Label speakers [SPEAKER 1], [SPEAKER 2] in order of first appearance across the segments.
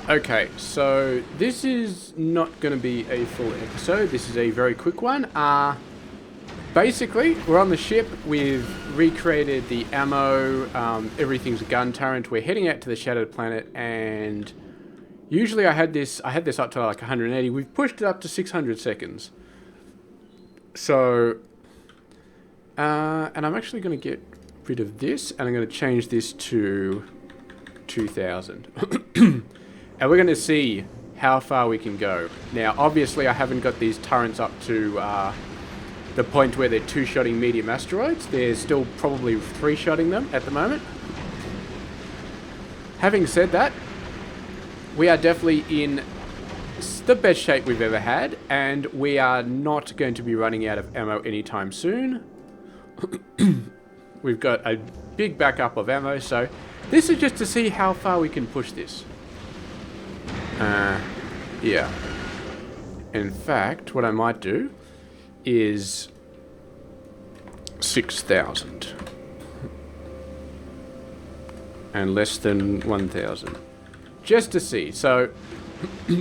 [SPEAKER 1] Okay, so this is not going to be a full episode. This is a very quick one. Basically, we're on the ship. We've recreated the ammo. Everything's gun turret. We're heading out to the Shattered Planet, and usually I had this up to like 180. We've pushed it up to 600 seconds. So, and I'm actually going to get rid of this, and I'm going to change this to 2000. And we're going to see how far we can go. Now, obviously, I haven't got these turrets up to the point where they're two-shotting medium asteroids. They're still probably three-shotting them at the moment. Having said that, we are definitely in the best shape we've ever had, and we are not going to be running out of ammo anytime soon. We've got a big backup of ammo, so this is just to see how far we can push this. Yeah. In fact, what I might do is 6,000. And less than 1,000. Just to see. So,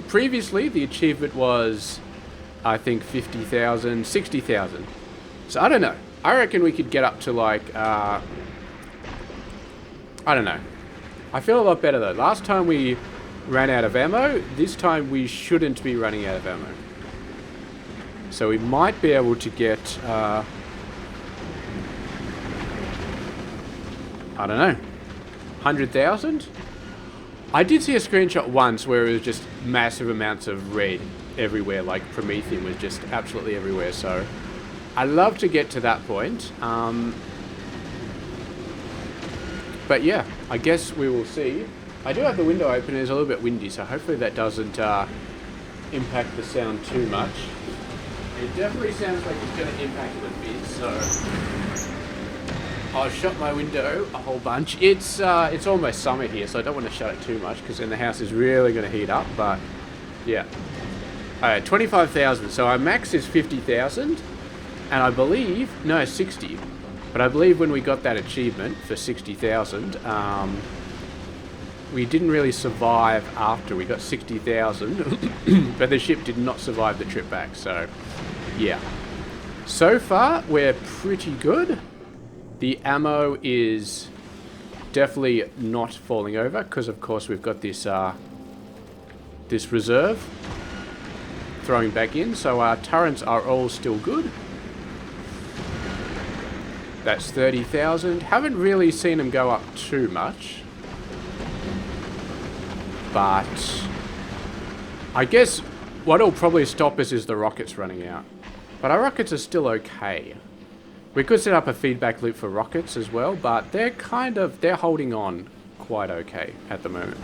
[SPEAKER 1] previously the achievement was, I think, 50,000, 60,000. So, I don't know. I reckon we could get up to like, I don't know. I feel a lot better though. Last time we ran out of ammo. This time we shouldn't be running out of ammo. So we might be able to get, I don't know, 100,000? I did see a screenshot once where it was just massive amounts of red everywhere, like Prometheum was just absolutely everywhere, so I'd love to get to that point. But yeah, I guess we will see. I do have the window open, it's a little bit windy, so hopefully that doesn't impact the sound too much. It definitely sounds like it's going to impact it a bit, so I'll shut my window a whole bunch. It's almost summer here, so I don't want to shut it too much, because then the house is really going to heat up, but yeah. Alright, 25,000, so our max is 50,000, and I believe, no, 60. But I believe when we got that achievement for 60,000, we didn't really survive after we got 60,000, but the ship did not survive the trip back, so yeah. So far, we're pretty good. The ammo is definitely not falling over, because of course we've got this, this reserve throwing back in, so our turrets are all still good. That's 30,000. Haven't really seen them go up too much. But I guess what'll probably stop us is the rockets running out. But our rockets are still okay. We could set up a feedback loop for rockets as well, but they're they're holding on quite okay at the moment.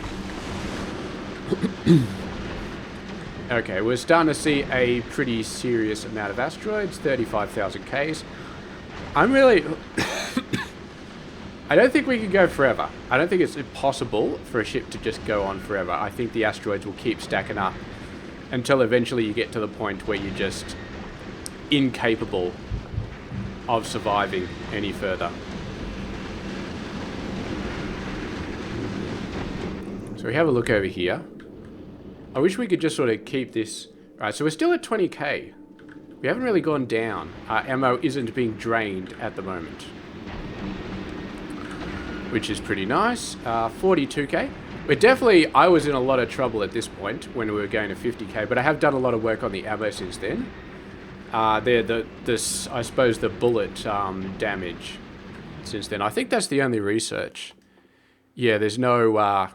[SPEAKER 1] Okay, we're starting to see a pretty serious amount of asteroids, 35,000 Ks. I'm really... I don't think we can go forever. I don't think it's impossible for a ship to just go on forever. I think the asteroids will keep stacking up until eventually you get to the point where you're just incapable of surviving any further. So we have a look over here. I wish we could just sort of keep this... Right, so we're still at 20k. We haven't really gone down. Our ammo isn't being drained at the moment, which is pretty nice. 42k. We're definitely... I was in a lot of trouble at this point when we were going to 50k, but I have done a lot of work on the ammo since then. I suppose the bullet damage since then. I think that's the only research. Yeah, there's no...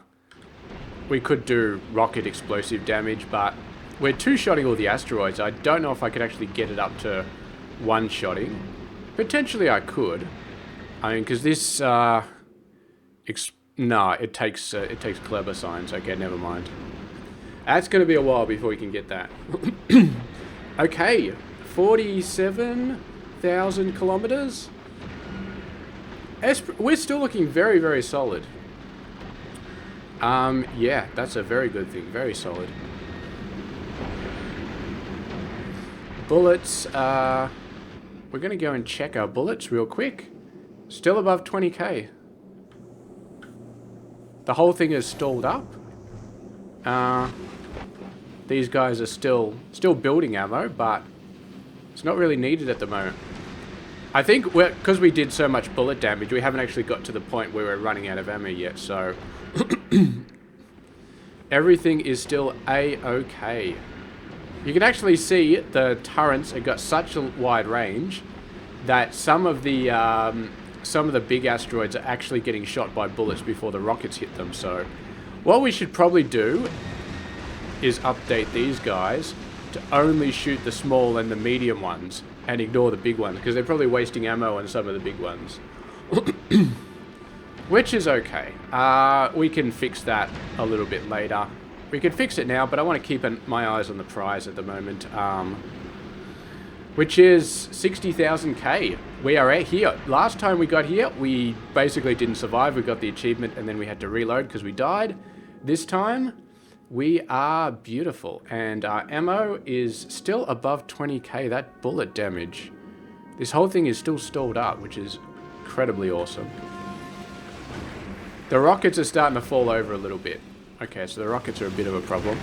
[SPEAKER 1] we could do rocket explosive damage, but we're two-shotting all the asteroids. I don't know if I could actually get it up to one-shotting. Potentially I could. I mean, because this... no, it takes clever science. Okay, never mind. That's going to be a while before we can get that. Okay, 47,000 kilometers. We're still looking very, very solid. Yeah, that's a very good thing. Very solid. Bullets, we're going to go and check our bullets real quick. Still above 20k. The whole thing is stalled up. These guys are still building ammo, but it's not really needed at the moment. I think because we did so much bullet damage, we haven't actually got to the point where we're running out of ammo yet, so everything is still A-okay. You can actually see the turrets have got such a wide range that some of the big asteroids are actually getting shot by bullets before the rockets hit them. So what we should probably do is update these guys to only shoot the small and the medium ones and ignore the big ones, because they're probably wasting ammo on some of the big ones. Which is okay. We can fix that a little bit later. We can fix it now, but I want to keep my eyes on the prize at the moment. Which is 60,000k. We are at here. Last time we got here, we basically didn't survive. We got the achievement and then we had to reload because we died. This time, we are beautiful. And our ammo is still above 20k. That bullet damage. This whole thing is still stalled up, which is incredibly awesome. The rockets are starting to fall over a little bit. Okay, so the rockets are a bit of a problem.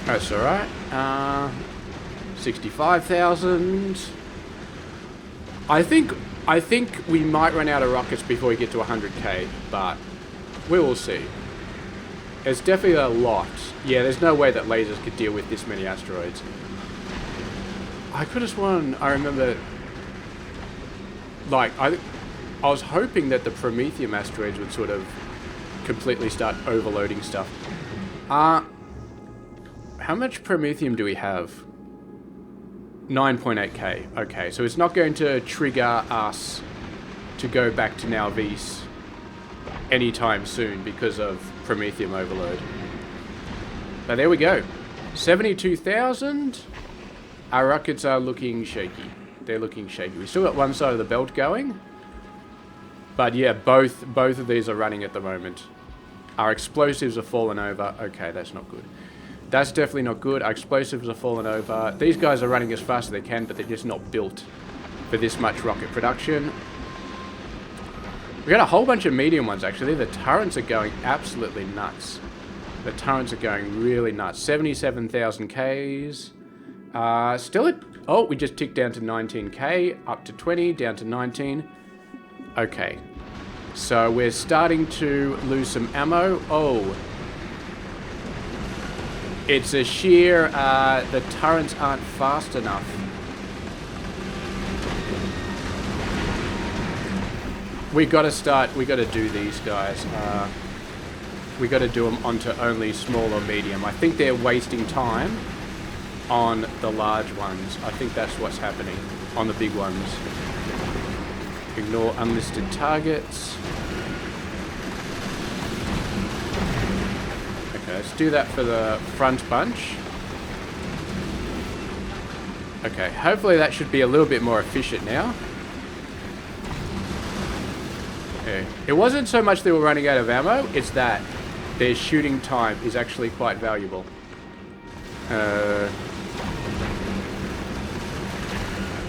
[SPEAKER 1] That's alright. 65,000. I think we might run out of rockets before we get to 100k, but we will see. There's definitely a lot. Yeah, there's no way that lasers could deal with this many asteroids. I could have sworn, I remember, like, I was hoping that the Prometheum asteroids would sort of completely start overloading stuff. How much Prometheum do we have? 9.8k. Okay, so it's not going to trigger us to go back to Nalvis anytime soon because of Prometheum overload. But there we go. 72,000. Our rockets are looking shaky. They're looking shaky. We still got one side of the belt going. But yeah, both of these are running at the moment. Our explosives are falling over. Okay, that's not good. That's definitely not good. Our explosives are falling over. These guys are running as fast as they can, but they're just not built for this much rocket production. We got a whole bunch of medium ones, actually. The turrets are going absolutely nuts. The turrets are going really nuts. 77,000 Ks. Still at... Oh, we just ticked down to 19k. Up to 20, down to 19. Okay. So we're starting to lose some ammo. Oh. It's a sheer... the turrets aren't fast enough. We gotta do these guys. We gotta do them onto only small or medium. I think they're wasting time on the large ones. I think that's what's happening on the big ones. Ignore unlisted targets. Okay, let's do that for the front bunch. Okay, hopefully that should be a little bit more efficient now. Okay. It wasn't so much they were running out of ammo, it's that their shooting time is actually quite valuable.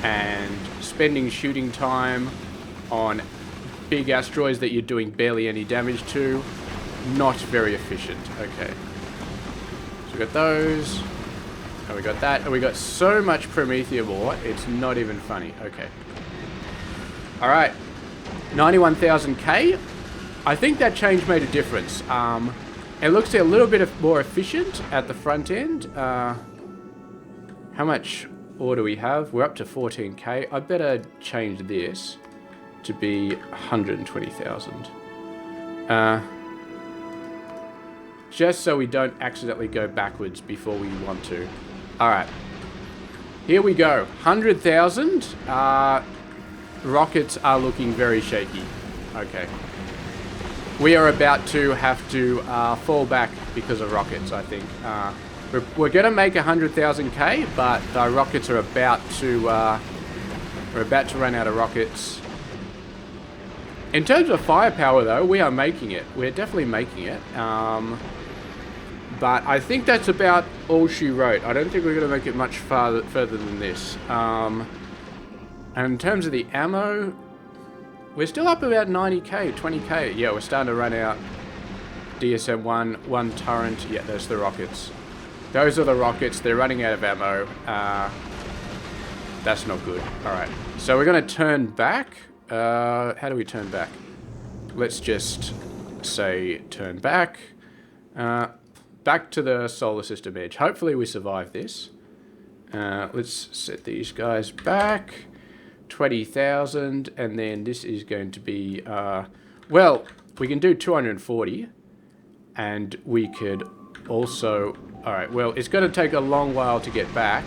[SPEAKER 1] And spending shooting time on big asteroids that you're doing barely any damage to, not very efficient. Okay. So we got those. And we got that. And we got so much Prometheum ore, it's not even funny. Okay. Alright. 91,000k. I think that change made a difference. It looks a little bit more efficient at the front end. How much ore do we have? We're up to 14k. I better change this to be 120,000. Just so we don't accidentally go backwards before we want to. Alright. Here we go. 100,000. Rockets are looking very shaky. Okay. We are about to have to fall back because of rockets, I think. We're going to make 100,000k, but the rockets are about to... we're about to run out of rockets. In terms of firepower, though, we are making it. We're definitely making it. But I think that's about all she wrote. I don't think we're going to make it much further than this. And in terms of the ammo, We're still up about 90k, 20k. Yeah, we're starting to run out. DSM 1 turret. Yeah, there's the rockets. Those are the rockets. They're running out of ammo. That's not good. Alright. So we're going to turn back. How do we turn back? Let's just say turn back. Back to the solar system edge. Hopefully we survive this. Let's set these guys back. 20,000. And then this is going to be... well, we can do 240. And we could also... Alright, well, it's going to take a long while to get back.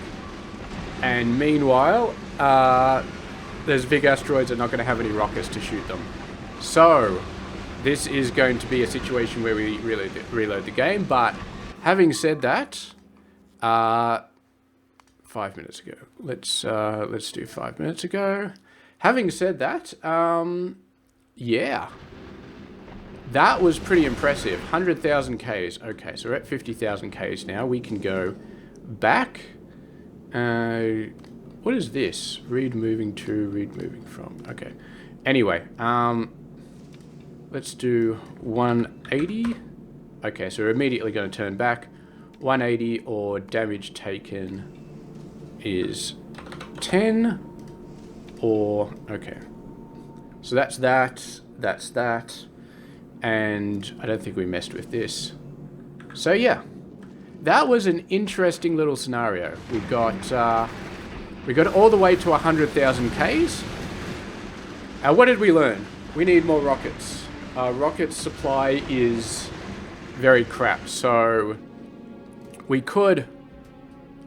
[SPEAKER 1] And meanwhile, those big asteroids are not going to have any rockets to shoot them. So, this is going to be a situation where we reload the game. But, having said that, 5 minutes ago. Let's do 5 minutes ago. Having said that, yeah. That was pretty impressive. 100,000 Ks. Okay, so we're at 50,000 Ks now. We can go back. What is this? Read moving to, read moving from. Okay. Anyway, let's do 180. Okay, so we're immediately going to turn back. 180 or damage taken is 10 or... Okay. So that's that. That's that. And I don't think we messed with this. So yeah, that was an interesting little scenario. We got all the way to 100,000 Ks. What did we learn? We need more rockets. Rocket supply is very crap, so we could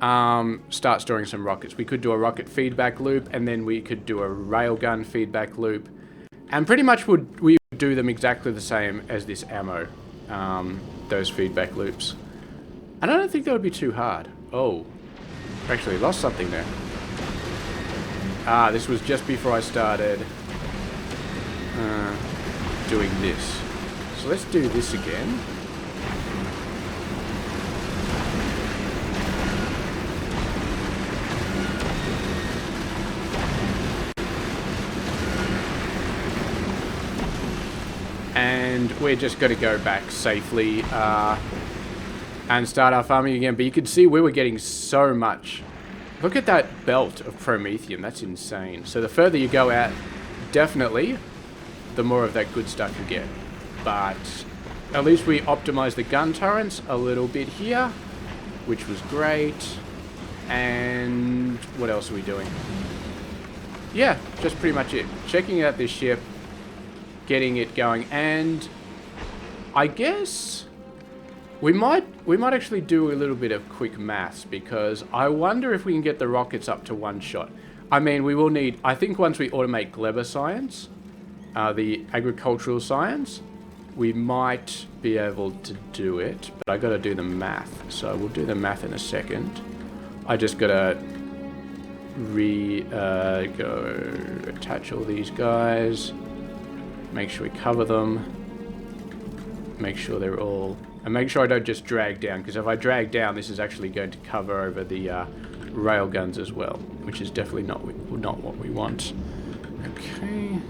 [SPEAKER 1] start storing some rockets. We could do a rocket feedback loop, and then we could do a railgun feedback loop, and pretty much we would do them exactly the same as this ammo, those feedback loops. And I don't think that would be too hard. Oh, actually lost something there. This was just before I started doing this. So let's do this again. And we're just going to go back safely and start our farming again. But you can see we were getting so much. Look at that belt of promethium. That's insane. So the further you go out, definitely, the more of that good stuff you get. But at least we optimized the gun turrets a little bit here, which was great. And what else are we doing? Yeah, just pretty much it. Checking out this ship, getting it going, and I guess we might actually do a little bit of quick maths, because I wonder if we can get the rockets up to one shot. I mean, we will need, I think once we automate Gleba science, the agricultural science, we might be able to do it, but I gotta do the math, so we'll do the math in a second. I just gotta go attach all these guys. Make sure we cover them. Make sure they're all... And make sure I don't just drag down, because if I drag down, this is actually going to cover over the rail guns as well, which is definitely not what we want. Okay.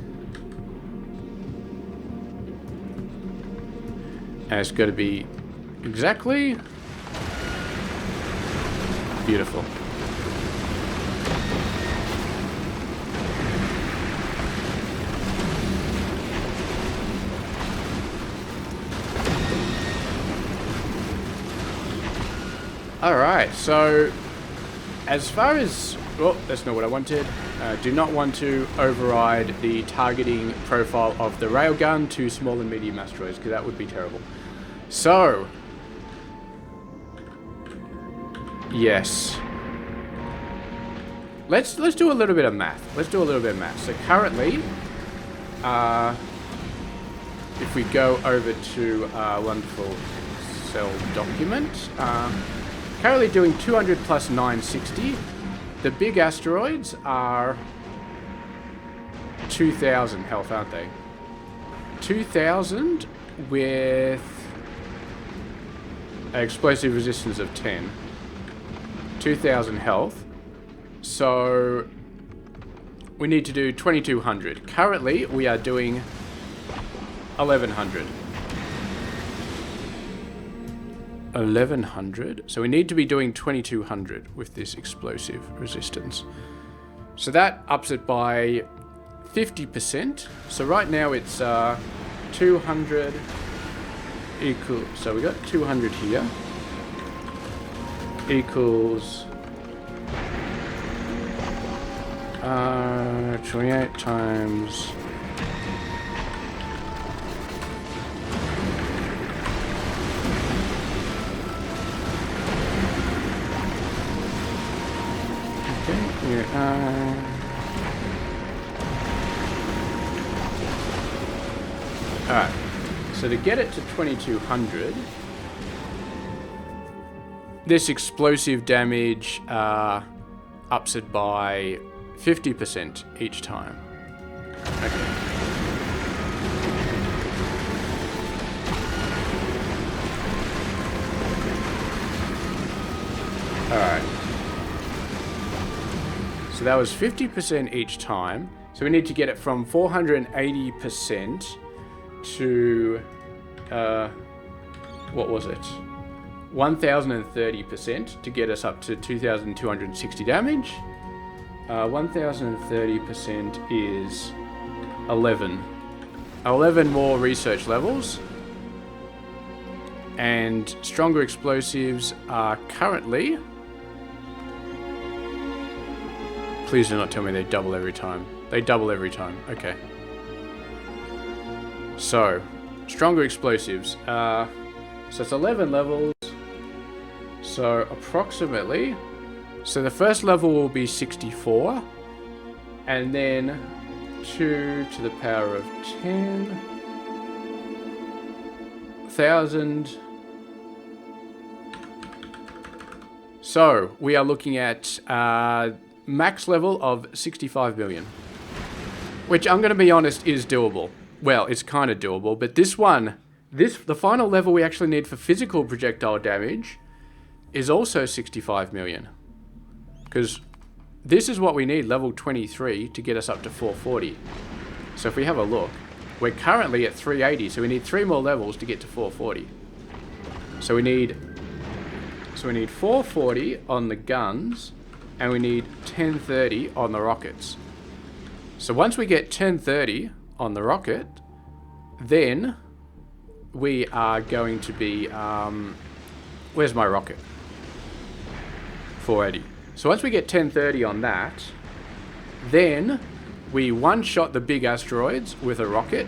[SPEAKER 1] And it's got to be exactly... Beautiful. Alright, so as far as... Oh, that's not what I wanted. Do not want to override the targeting profile of the railgun to small and medium asteroids, because that would be terrible. So... Yes. Let's do a little bit of math. So currently, if we go over to our wonderful cell document, currently doing 200 plus 960. The big asteroids are 2,000 health, aren't they? 2,000 with explosive resistance of 10. 2,000 health. So we need to do 2200. Currently, we are doing 1100. 1100. So we need to be doing 2200 with this explosive resistance. So that ups it by 50%. So right now it's 200 equal. So we got 200 here equals 28 times. Alright, so to get it to 2200, this explosive damage ups it by 50% each time. Okay. Alright. So that was 50% each time. So we need to get it from 480% to, what was it? 1030% to get us up to 2260 damage. 1030% is 11. 11 more research levels. And stronger explosives are currently... Please do not tell me they double every time. They double every time. Okay. So, stronger explosives. So it's 11 levels. So approximately... So the first level will be 64. And then 2 to the power of 10,000. So we are looking at max level of 65 million. Which I'm going to be honest is doable. Well, it's kind of doable, but this one, the final level we actually need for physical projectile damage is also 65 million. Because this is what we need, level 23, to get us up to 440. So if we have a look, we're currently at 380, so we need 3 more levels to get to 440. So we need 440 on the guns, and we need 1030 on the rockets. So once we get 1030 on the rocket, then we are going to be... where's my rocket? 480. So once we get 1030 on that, then we one-shot the big asteroids with a rocket,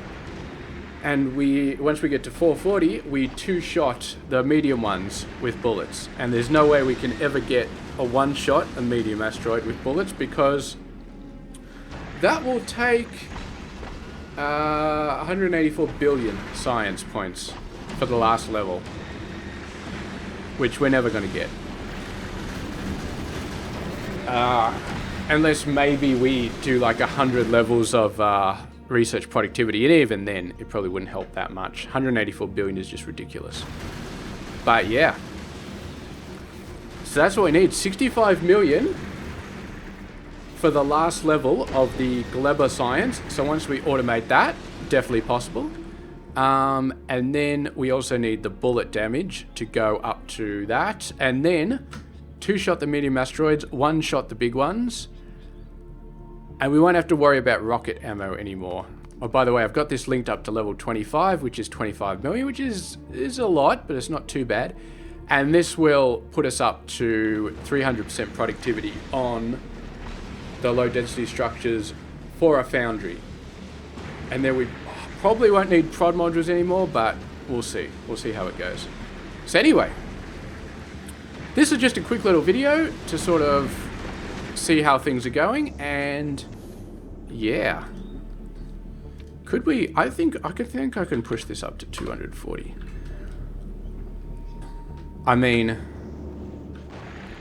[SPEAKER 1] and once we get to 440, we two-shot the medium ones with bullets. And there's no way we can ever get a one-shot a medium asteroid with bullets, because that will take 184 billion science points for the last level, which we're never going to get. Unless maybe we do like 100 levels of research productivity, and even then it probably wouldn't help that much. 184 billion is just ridiculous. But yeah, so that's what we need, 65 million for the last level of the Gleba science. So once we automate that, definitely possible. And then we also need the bullet damage to go up to that, and then two-shot the medium asteroids, one-shot the big ones, and we won't have to worry about rocket ammo anymore. Oh, by the way, I've got this linked up to level 25, which is 25 million, which is a lot, but it's not too bad. And this will put us up to 300% productivity on the low-density structures for a foundry. And then we probably won't need prod modules anymore, but we'll see. We'll see how it goes. So anyway, this is just a quick little video to sort of see how things are going, and yeah. Could we, I think I can push this up to 240. I mean,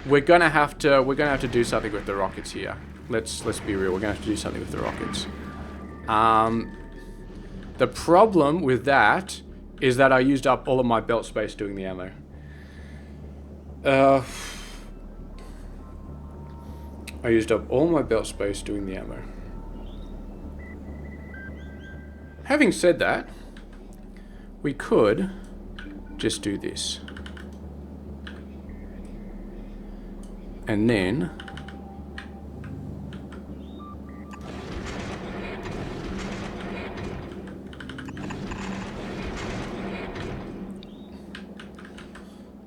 [SPEAKER 1] we're gonna have to do something with the rockets here. Let's be real, we're gonna have to do something with the rockets. The problem with that is that I used up all of my belt space doing the ammo. I used up all my belt space doing the ammo. having said that, we could just do this. And then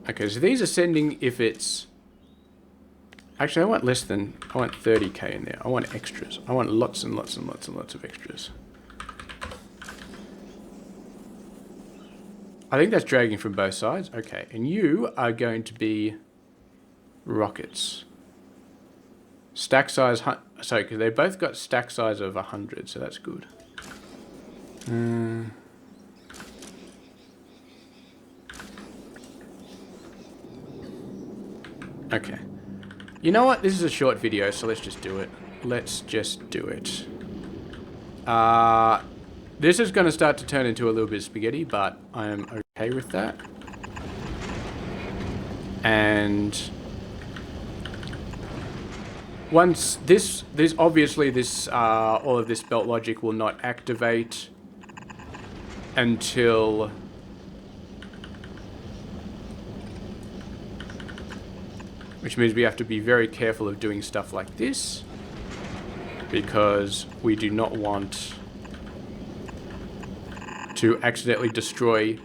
[SPEAKER 1] okay, so these are sending if it's... Actually, I want less than... I want 30k in there. I want extras. I want lots and lots and lots and lots of extras. I think that's dragging from both sides. Okay, and you are going to be rockets. Stack size... Sorry, because they both got stack size of 100, so that's good. Okay. You know what? This is a short video, so let's just do it. Let's just do it. This is going to start to turn into a little bit of spaghetti, but I am okay with that. And once this obviously this all of this belt logic will not activate until which means we have to be very careful of doing stuff like this because we do not want to accidentally destroy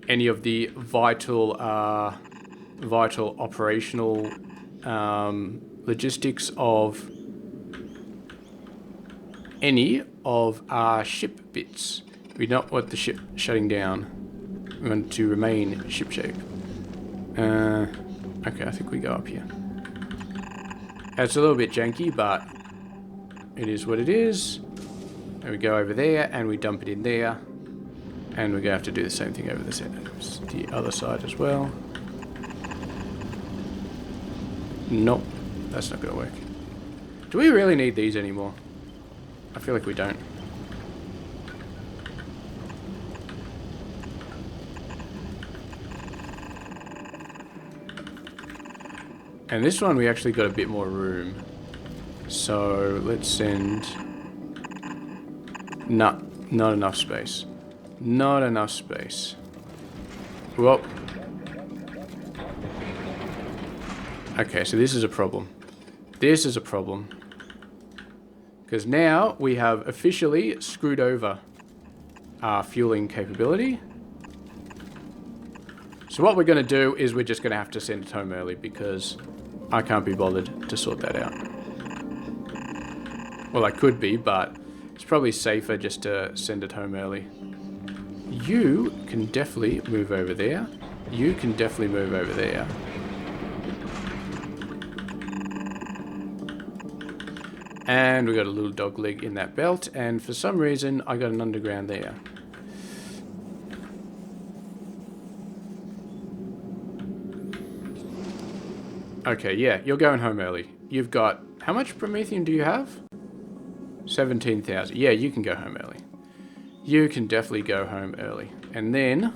[SPEAKER 1] any of the vital operational logistics of any of our ship bits. We don't want the ship shutting down. We want to remain ship shape. Okay, I think we go up here. It's a little bit janky, but it is what it is. And we go over there, and we dump it in there. And we're going to have to do the same thing over the other side as well. Nope, that's not going to work. Do we really need these anymore? I feel like we don't. And this one we actually got a bit more room. So let's send... Nah, not enough space. Not enough space. Whoop. Okay, so this is a problem. This is a problem. Because now we have officially screwed over our fueling capability. So what we're going to do is we're just going to have to send it home early because I can't be bothered to sort that out. Well, I could be, but it's probably safer just to send it home early. You can definitely move over there. You can definitely move over there. And we got a little dog leg in that belt, and for some reason I got an underground there. Okay, yeah, you're going home early. You've got... How much promethium do you have? 17,000. Yeah, you can go home early. You can definitely go home early. And then...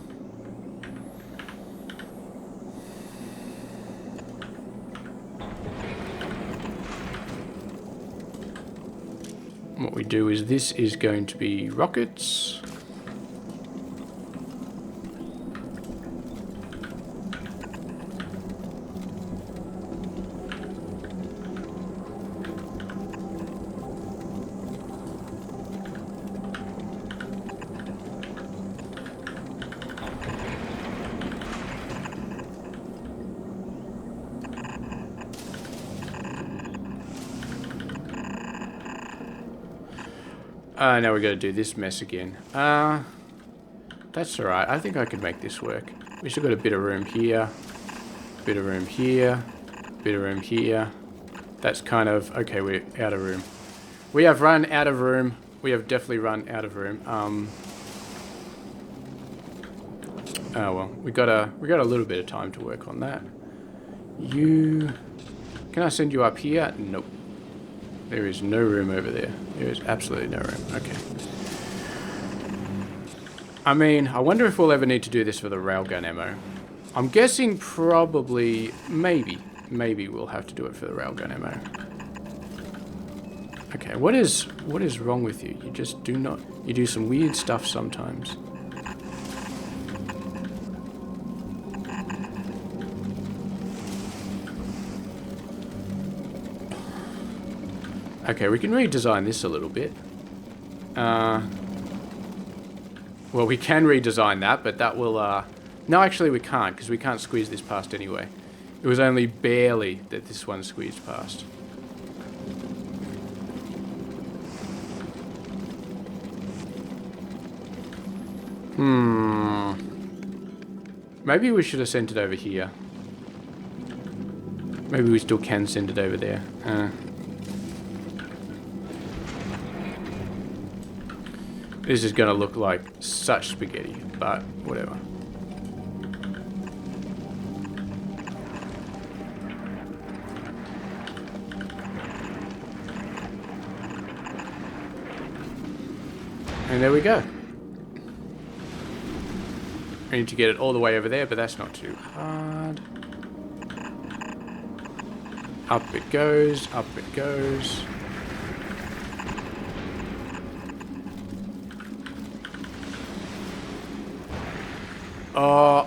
[SPEAKER 1] what we do is this is going to be rockets. Now we're going to do this mess again. That's alright. I think I could make this work. We still got a bit of room here. Bit of room here. Bit of room here. That's kind of... Okay, we're out of room. We have run out of room. We have definitely run out of room. Oh well. We got a little bit of time to work on that. You... Can I send you up here? Nope. There is no room over there. There is absolutely no room. Okay. I mean, I wonder if we'll ever need to do this for the railgun ammo. I'm guessing probably, maybe we'll have to do it for the railgun ammo. Okay, what is wrong with you? You just do not... You do some weird stuff sometimes. Okay, we can redesign this a little bit. Well, we can redesign that, but that will... No, actually we can't, because we can't squeeze this past anyway. It was only barely that this one squeezed past. Maybe we should have sent it over here. Maybe we still can send it over there. This is going to look like such spaghetti, but whatever. And there we go. I need to get it all the way over there, but that's not too hard. Up it goes, up it goes. Oh,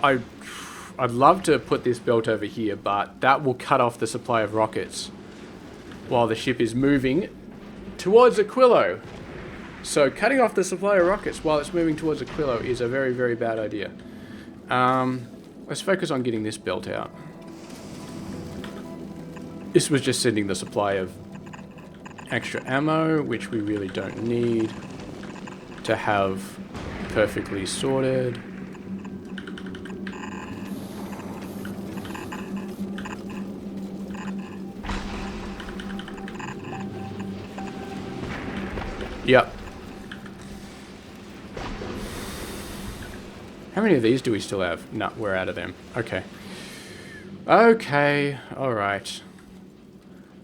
[SPEAKER 1] I'd love to put this belt over here, but that will cut off the supply of rockets while the ship is moving towards Aquilo. So cutting off the supply of rockets while it's moving towards Aquilo is a very, very bad idea. Let's focus on getting this belt out. This was just sending the supply of extra ammo, which we really don't need to have perfectly sorted. Yep. How many of these do we still have? No, we're out of them. Okay. Okay, alright.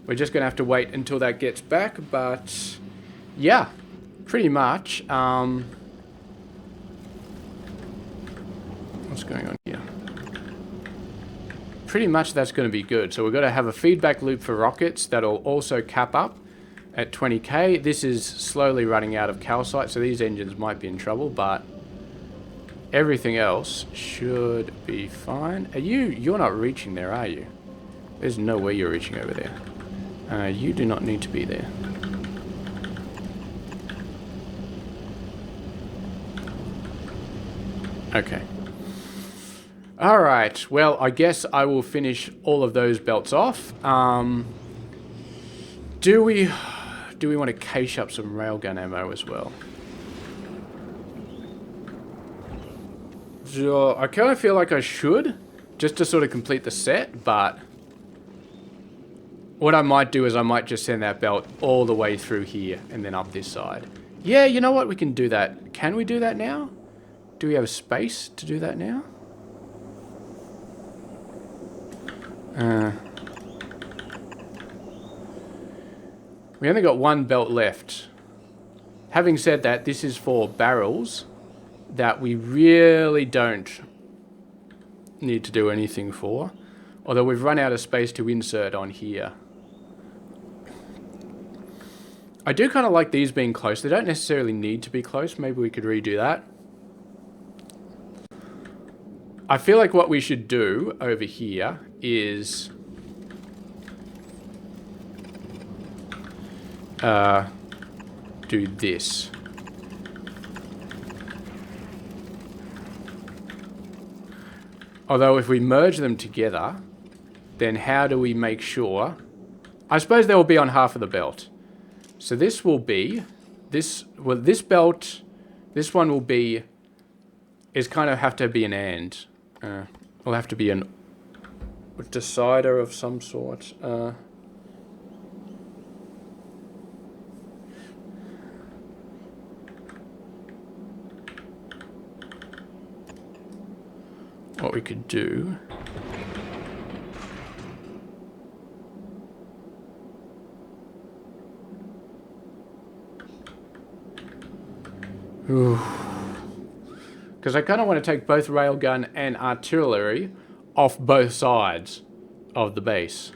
[SPEAKER 1] We're just going to have to wait until that gets back, but... Yeah, pretty much. What's going on here? Pretty much that's going to be good. So we're going to have a feedback loop for rockets that'll also cap up at 20k. This is slowly running out of calcite, so these engines might be in trouble, but everything else should be fine. You're not reaching there, are you? There's no way you're reaching over there. You do not need to be there. Okay. Alright, well, I guess I will finish all of those belts off. Do we want to cache up some railgun ammo as well? So I kind of feel like I should, just to sort of complete the set, but what I might do is I might just send that belt all the way through here and then up this side. Yeah, you know what? We can do that. Can we do that now? Do we have space to do that now? We only got one belt left. Having said that, this is for barrels that we really don't need to do anything for. Although we've run out of space to insert on here. I do kind of like these being close. They don't necessarily need to be close. Maybe we could redo that. I feel like what we should do over here is... do this. Although if we merge them together, then how do we make sure... I suppose they will be on half of the belt. So this will be... This belt... This one will be... Is kind of have to be an and. Will have to be an... decider of some sort. What we could do... Because I kind of want to take both railgun and artillery off both sides of the base.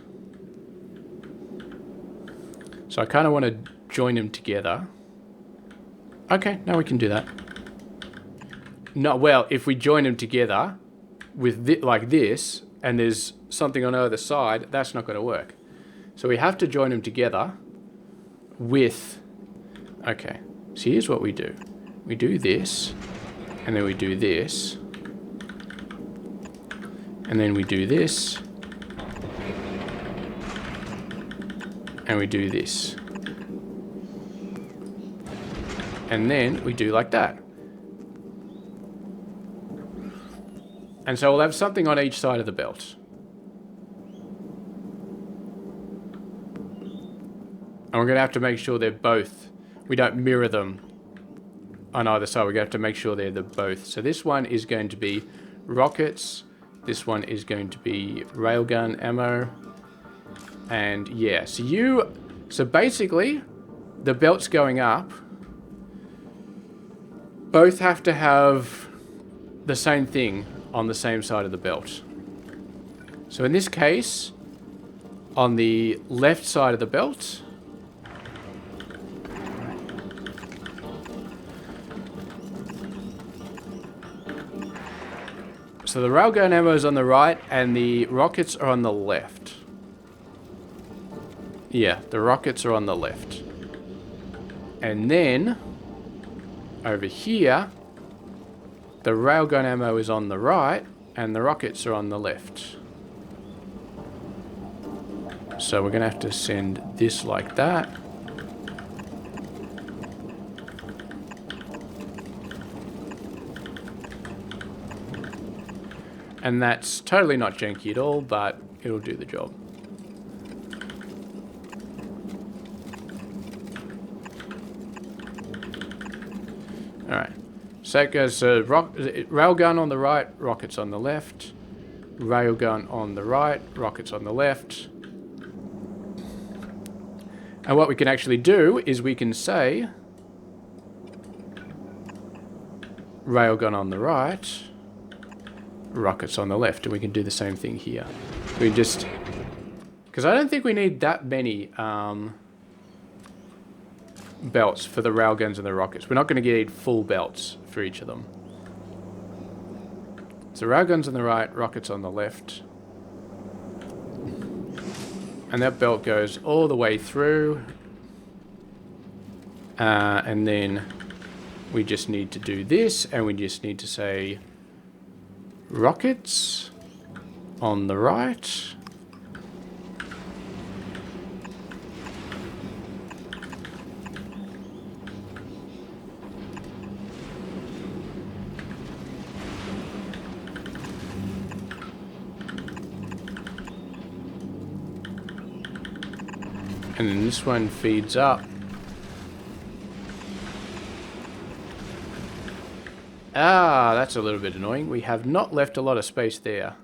[SPEAKER 1] So I kind of want to join them together. Okay, now we can do that. No, well, if we join them together with like this, and there's something on either side, that's not going to work. So we have to join them together with... Okay, so here's what we do. We do this, and then we do this, and then we do this, and we do this. And then we do like that. And so we'll have something on each side of the belt. And we're going to have to make sure they're both, we don't mirror them on either side. We're going to have to make sure they're the both. So this one is going to be rockets. This one is going to be railgun ammo. And yeah, so basically the belts going up both have to have the same thing on the same side of the belt. So in this case, on the left side of the belt, so the railgun ammo is on the right and the rockets are on the left. Yeah, the rockets are on the left. And then over here, the railgun ammo is on the right and the rockets are on the left. So we're going to have to send this like that. And that's totally not janky at all, but it'll do the job. Alright. So it goes railgun on the right, rockets on the left. Railgun on the right, rockets on the left. And what we can actually do is we can say railgun on the right, rockets on the left, and we can do the same thing here. We just, because I don't think we need that many belts for the railguns and the rockets. We're not going to get full belts for each of them. So railguns on the right, rockets on the left. And that belt goes all the way through. And then we just need to do this, and we just need to say rockets on the right. And then this one feeds up. Ah, that's a little bit annoying. We have not left a lot of space there.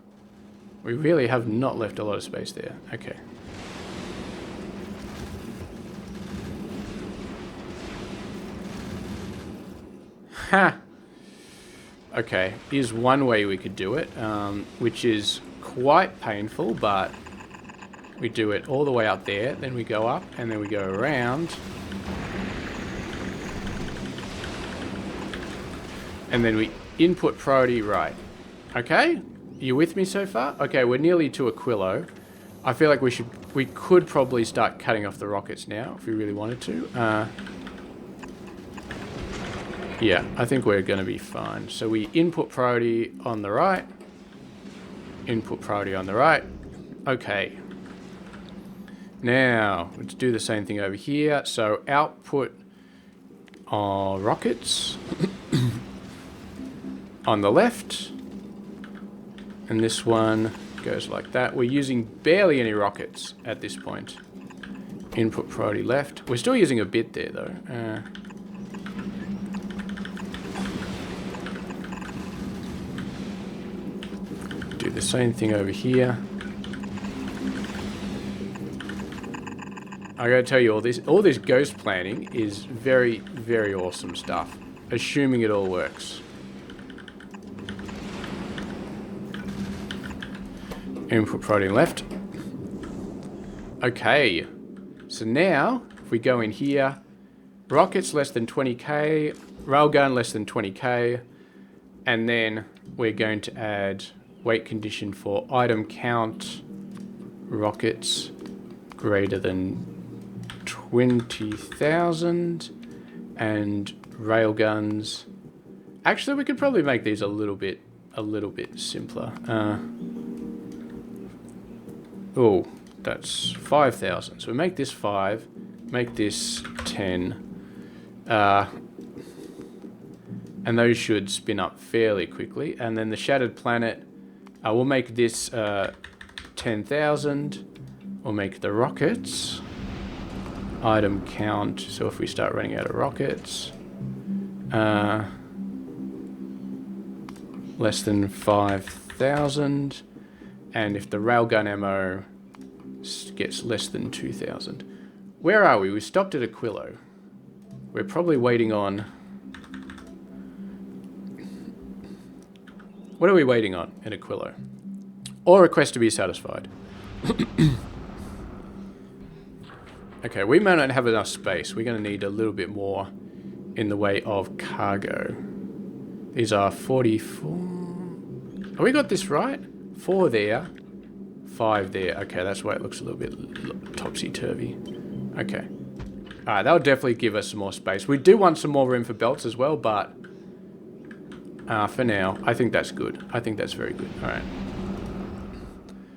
[SPEAKER 1] We really have not left a lot of space there. Okay. Ha! Okay, here's one way we could do it, which is quite painful, but we do it all the way up there, then we go up, and then we go around. And then we input priority right. Okay? You with me so far? Okay, we're nearly to Aquilo. I feel like we could probably start cutting off the rockets now, if we really wanted to. Yeah, I think we're going to be fine. So we input priority on the right. Input priority on the right. Okay. Now, let's do the same thing over here. So output rockets on the left. And this one goes like that. We're using barely any rockets at this point. Input priority left. We're still using a bit there though. Do the same thing over here. I gotta tell you, all this ghost planning is very, very awesome stuff. Assuming it all works. Input priority left. Okay. So now If we go in here, rockets less than 20k, railgun less than 20k, and then we're going to add weight condition for item count, rockets greater than 20,000, and railguns. Actually, we could probably make these a little bit simpler. Oh, that's 5,000. So we make this 5, make this 10, and those should spin up fairly quickly. And then the shattered planet, we'll make this 10,000. We'll make the rockets item count. So if we start running out of rockets, less than 5,000, and if the railgun ammo gets less than 2,000. Where are we? We stopped at Aquilo. We're probably waiting on... What are we waiting on in Aquilo? Or request to be satisfied. Okay, we may not have enough space. We're going to need a little bit more in the way of cargo. These are 44... Have we got this right? 4 there, 5 there. Okay, that's why it looks a little bit topsy-turvy. Okay. Alright, that'll definitely give us some more space. We do want some more room for belts as well, but... for now, I think that's good. I think that's very good. Alright.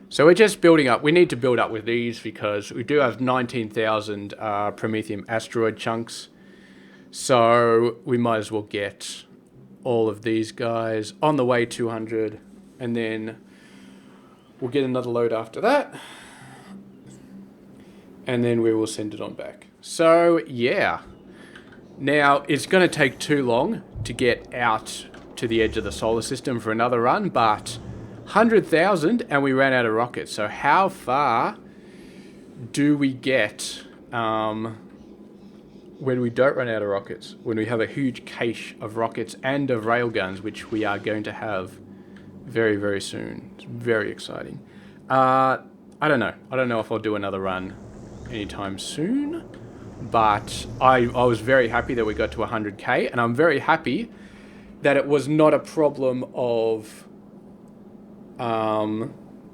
[SPEAKER 1] So we're just building up. We need to build up with these because we do have 19,000 Promethium asteroid chunks. So we might as well get all of these guys on the way 200, and then we'll get another load after that, and then we will send it on back. So yeah, now it's going to take too long to get out to the edge of the solar system for another run, but 100,000 and we ran out of rockets. So how far do we get when we don't run out of rockets? When we have a huge cache of rockets and of railguns, which we are going to have very, very soon. It's very exciting. I don't know. I don't know if I'll do another run anytime soon, but I was very happy that we got to 100k, and I'm very happy that it was not a problem of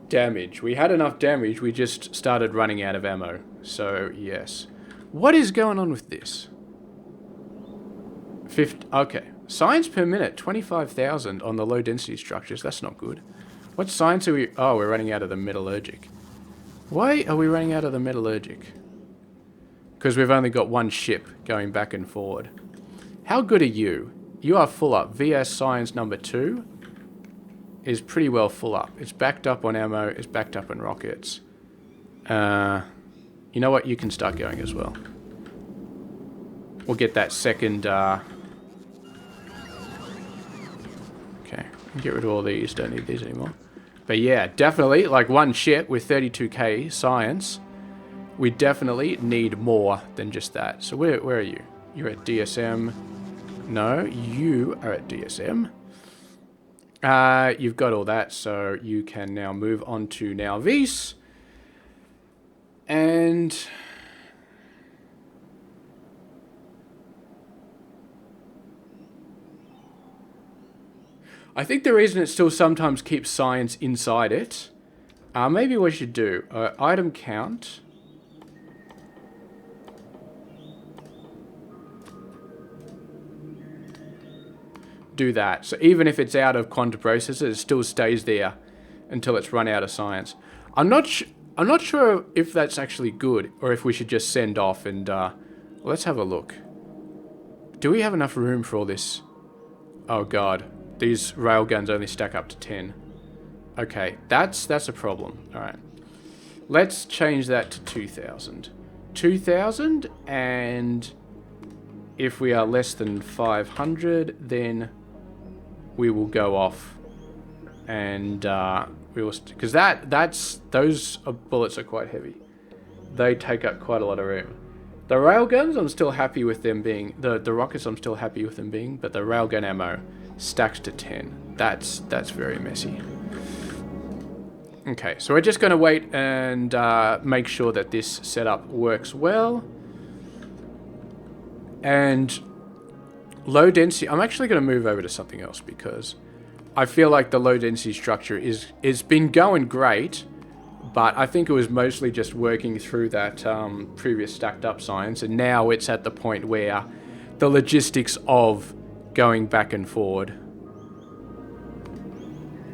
[SPEAKER 1] damage. We had enough damage, we just started running out of ammo. So yes. What is going on with this? 50, okay. Science per minute, 25,000 on the low density structures. That's not good. What science are we... Oh, we're running out of the metallurgic. Why are we running out of the metallurgic? Because we've only got one ship going back and forward. How good are you? You are full up. VS Science number 2 is pretty well full up. It's backed up on ammo. It's backed up on rockets. You know what? You can start going as well. We'll get that second... Okay. Get rid of all these. Don't need these anymore. But yeah, definitely, like one ship with 32k science, we definitely need more than just that. So where are you? You're at DSM. No, you are at DSM. You've got all that, so you can now move on to now Vis. And... I think the reason it still sometimes keeps science inside it, maybe we should do item count. Do that. So even if it's out of quantum processor, it still stays there until it's run out of science. I'm not sure if that's actually good, or if we should just send off and let's have a look. Do we have enough room for all this? Oh god. These railguns only stack up to 10. Okay, that's a problem. Alright. Let's change that to 2,000. 2,000, and if we are less than 500, then we will go off and we will... Because those bullets are quite heavy. They take up quite a lot of room. The railguns, I'm still happy with them being... The rockets, I'm still happy with them being, but the railgun ammo stacks to 10. That's very messy. Okay, so we're just going to wait and make sure that this setup works well. And low density... I'm actually going to move over to something else because I feel like the low density structure is been going great, but I think it was mostly just working through that previous stacked up science, and now it's at the point where the logistics of going back and forward.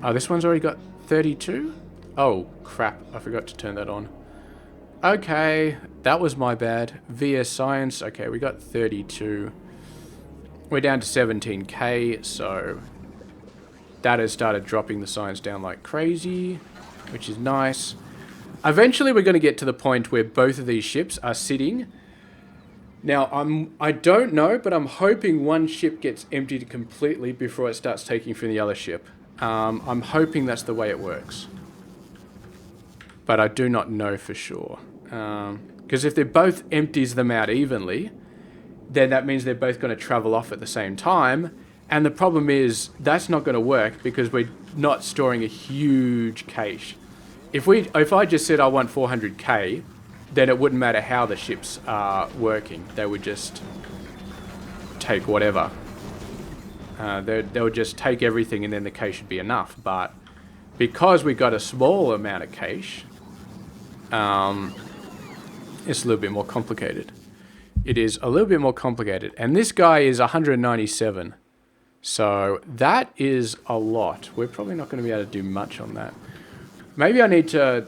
[SPEAKER 1] Oh, this one's already got 32? Oh, crap. I forgot to turn that on. Okay, that was my bad. VS Science. Okay, we got 32. We're down to 17k, so that has started dropping the science down like crazy, which is nice. Eventually, we're going to get to the point where both of these ships are sitting. Now, I don't know, but I'm hoping one ship gets emptied completely before it starts taking from the other ship. I'm hoping that's the way it works. But I do not know for sure. Because if they both empties them out evenly, then that means they're both going to travel off at the same time. And the problem is, that's not going to work because we're not storing a huge cache. If I just said I want 400k, then it wouldn't matter how the ships are working. They would just take whatever. They would just take everything and then the cache should be enough. But because we got a small amount of cache, it's a little bit more complicated. It is a little bit more complicated. And this guy is 197. So that is a lot. We're probably not going to be able to do much on that. Maybe I need to...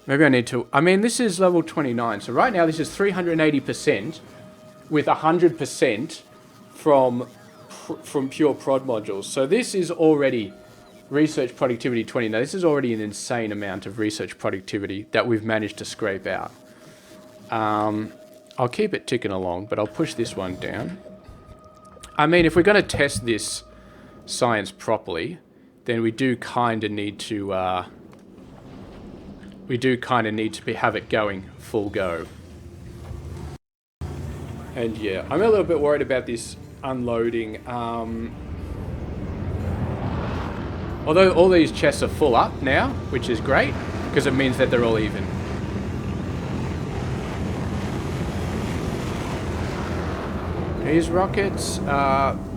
[SPEAKER 1] I mean, this is level 29. So right now this is 380% with 100% from pure prod modules. So this is already research productivity 20. Now this is already an insane amount of research productivity that we've managed to scrape out. I'll keep it ticking along, but I'll push this one down. I mean, if we're going to test this science properly, then we do kind of need to have it going full go. And yeah, I'm a little bit worried about this unloading. Although all these chests are full up now, which is great, because it means that they're all even. These rockets,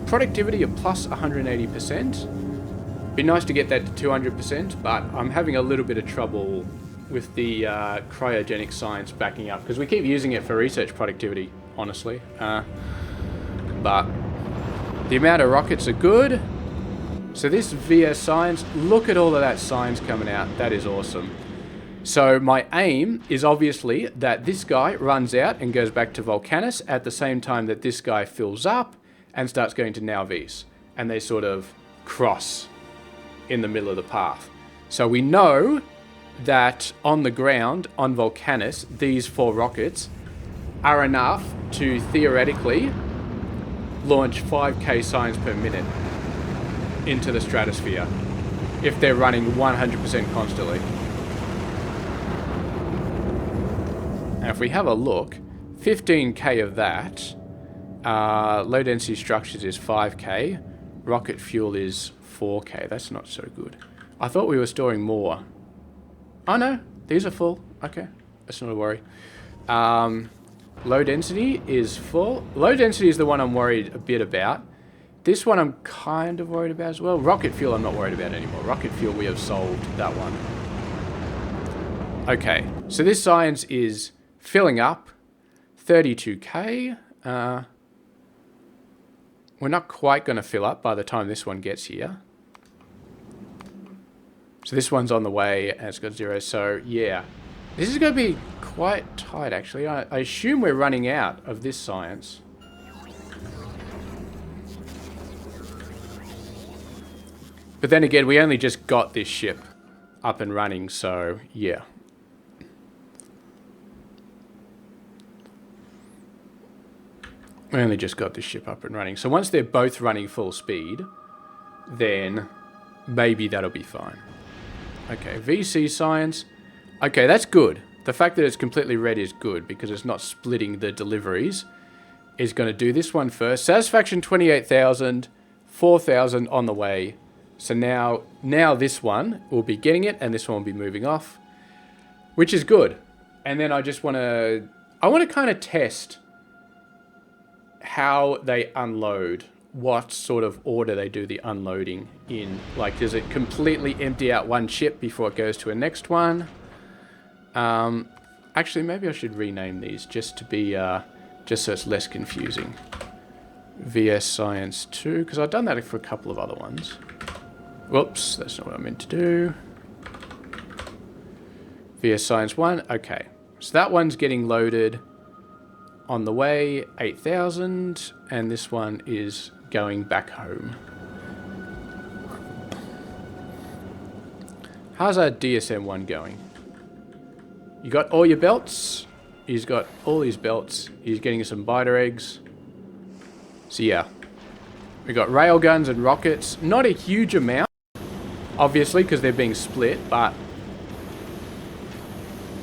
[SPEAKER 1] productivity of plus 180%. Be nice to get that to 200%, but I'm having a little bit of trouble with the cryogenic science backing up, because we keep using it for research productivity, honestly. But the amount of rockets are good. So this VS science, look at all of that science coming out. That is awesome. So my aim is obviously that this guy runs out and goes back to Volcanus at the same time that this guy fills up and starts going to Nauvis. And they sort of cross in the middle of the path. So we know that on the ground, on Volcanus, these 4 rockets are enough to theoretically launch 5k science per minute into the stratosphere if they're running 100% constantly. Now if we have a look, 15k of that, low density structures is 5k, rocket fuel is 4k. That's not so good. I thought we were storing more. Oh no, these are full. Okay, that's not a worry. Low density is full. Low density is the one I'm worried a bit about. This one I'm kind of worried about as well. Rocket fuel I'm not worried about anymore. Rocket fuel, we have solved that one. Okay, so this science is filling up. 32k. We're not quite going to fill up by the time this one gets here. So this one's on the way and it's got 0. So yeah, this is going to be quite tight actually. I assume we're running out of this science. But then again, we only just got this ship up and running, so yeah. We only just got this ship up and running. So once they're both running full speed, then maybe that'll be fine. Okay, VC science. Okay, that's good. The fact that it's completely red is good because it's not splitting the deliveries. Is going to do this one first. Satisfaction 28,000, 4,000 on the way. So now this one will be getting it and this one will be moving off, which is good. And then I want to kind of test how they unload, what sort of order they do the unloading in. Like, does it completely empty out one ship before it goes to a next one? Actually, maybe I should rename these just to be, just so it's less confusing. VS Science 2, because I've done that for a couple of other ones. Whoops, that's not what I meant to do. VS Science 1, okay. So that one's getting loaded on the way, 8,000, and this one is going back home. How's our DSM 1 going? You got all your belts? He's got all his belts. He's getting some biter eggs. So yeah. We got railguns and rockets. Not a huge amount, obviously, because they're being split, but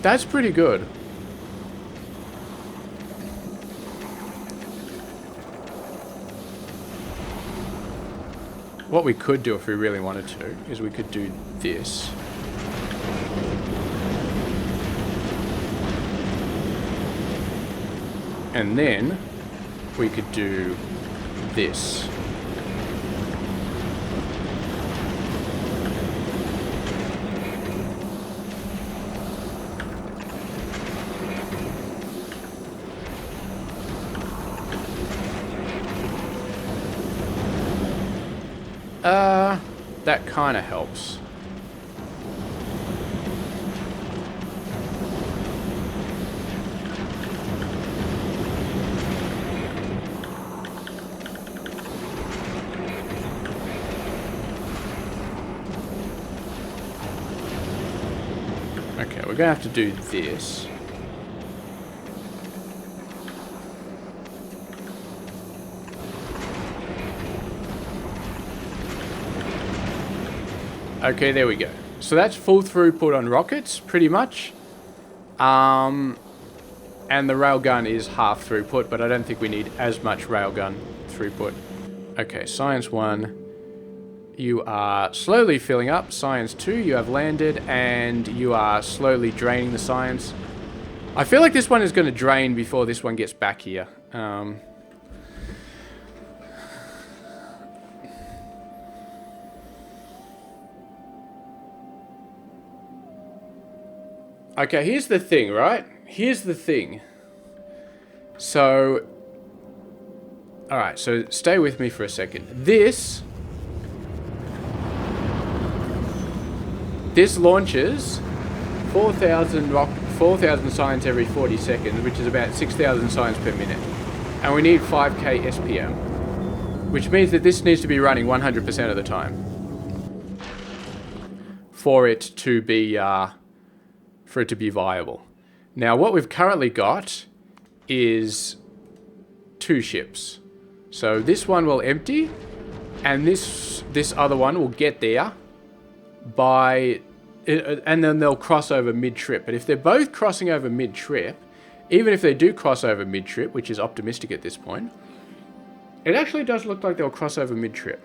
[SPEAKER 1] that's pretty good. What we could do if we really wanted to is we could do this. And then we could do this. That kind of helps. Okay, we're gonna have to do this. Okay, there we go. So that's full throughput on rockets, pretty much. And the railgun is half throughput, but I don't think we need as much railgun throughput. Okay, Science 1. You are slowly filling up. Science 2, you have landed, and you are slowly draining the science. I feel like this one is going to drain before this one gets back here. Okay, here's the thing, right? Here's the thing. So, alright, so stay with me for a second. This launches 4,000 science every 40 seconds, which is about 6,000 science per minute. And we need 5k SPM, which means that this needs to be running 100% of the time for it to be viable. Now, what we've currently got is 2 ships. So this one will empty, and this other one will get there by, and then they'll cross over mid-trip. But if they're both crossing over mid-trip, even if they do cross over mid-trip, which is optimistic at this point, it actually does look like they'll cross over mid-trip.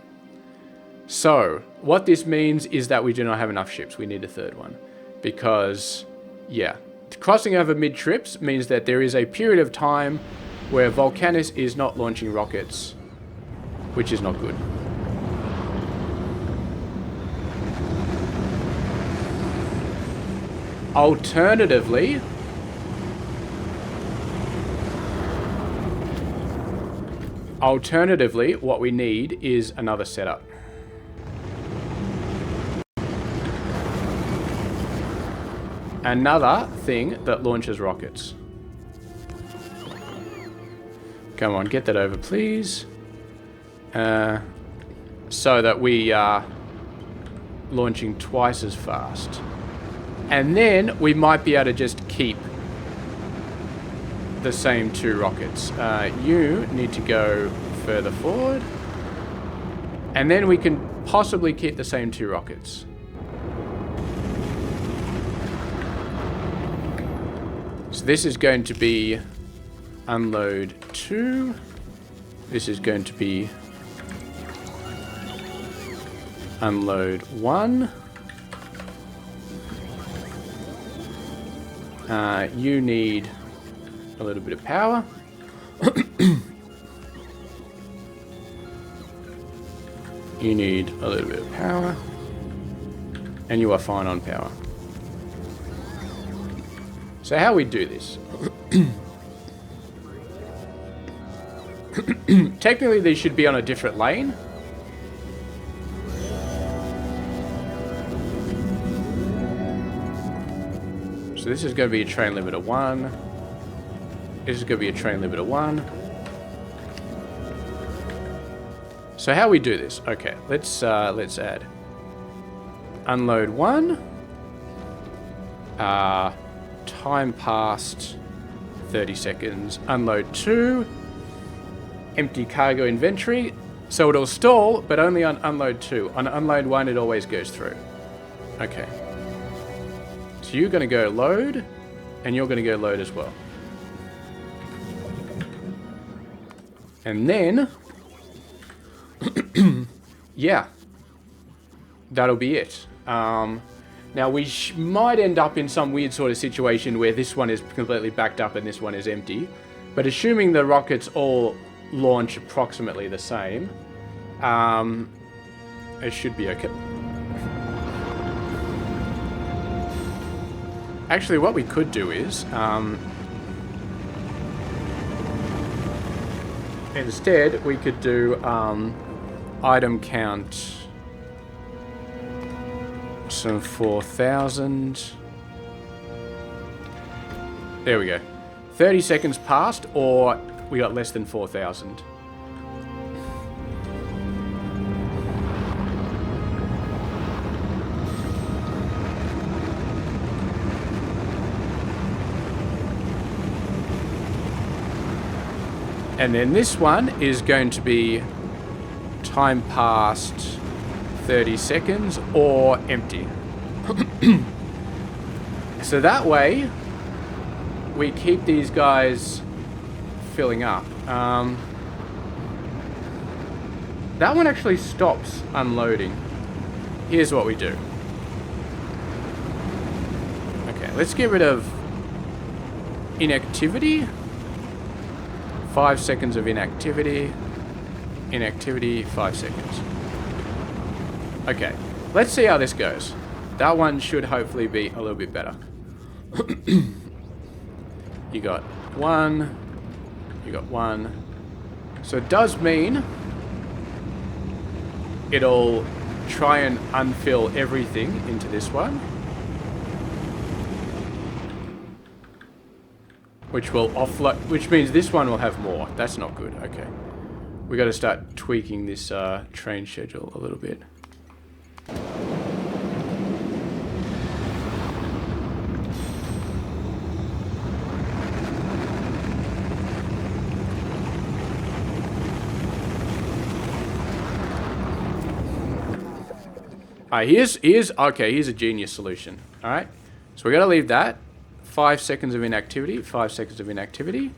[SPEAKER 1] So what this means is that we do not have enough ships. We need a third one. Because, yeah, crossing over mid-trips means that there is a period of time where Volcanus is not launching rockets, which is not good. Alternatively, what we need is another setup. Another thing that launches rockets. Come on, get that over, please. So that we are launching twice as fast. And then we might be able to just keep the same 2 rockets. You need to go further forward. And then we can possibly keep the same 2 rockets. So this is going to be unload 2. This is going to be unload 1. You need a little bit of power. You need a little bit of power. And you are fine on power. So how we do this? Technically, these should be on a different lane. So this is going to be a train limit of 1. This is going to be a train limit of 1. So how we do this? Okay, let's add. Unload 1. Time passed 30 seconds. Unload 2. Empty cargo inventory. So it'll stall, but only on unload 2. On unload 1, it always goes through. Okay. So you're going to go load, and you're going to go load as well. And then, yeah, that'll be it. Now we might end up in some weird sort of situation where this one is completely backed up and this one is empty. But assuming the rockets all launch approximately the same, it should be okay. Actually, what we could do is, instead, we could do item count some 4,000. There we go. 30 seconds passed, or we got less than 4,000. And then this one is going to be time past 30 seconds or empty. So that way, we keep these guys filling up. That one actually stops unloading. Here's what we do. Okay, let's get rid of inactivity. 5 seconds of inactivity. Inactivity, 5 seconds. Okay, let's see how this goes. That one should hopefully be a little bit better. You got 1. You got 1. So it does mean it'll try and unfill everything into this one. Which will offload, which means this one will have more. That's not good. Okay. We got to start tweaking this train schedule a little bit. Here's a genius solution. All right. So we got to leave that. 5 seconds of inactivity. 5 seconds of inactivity.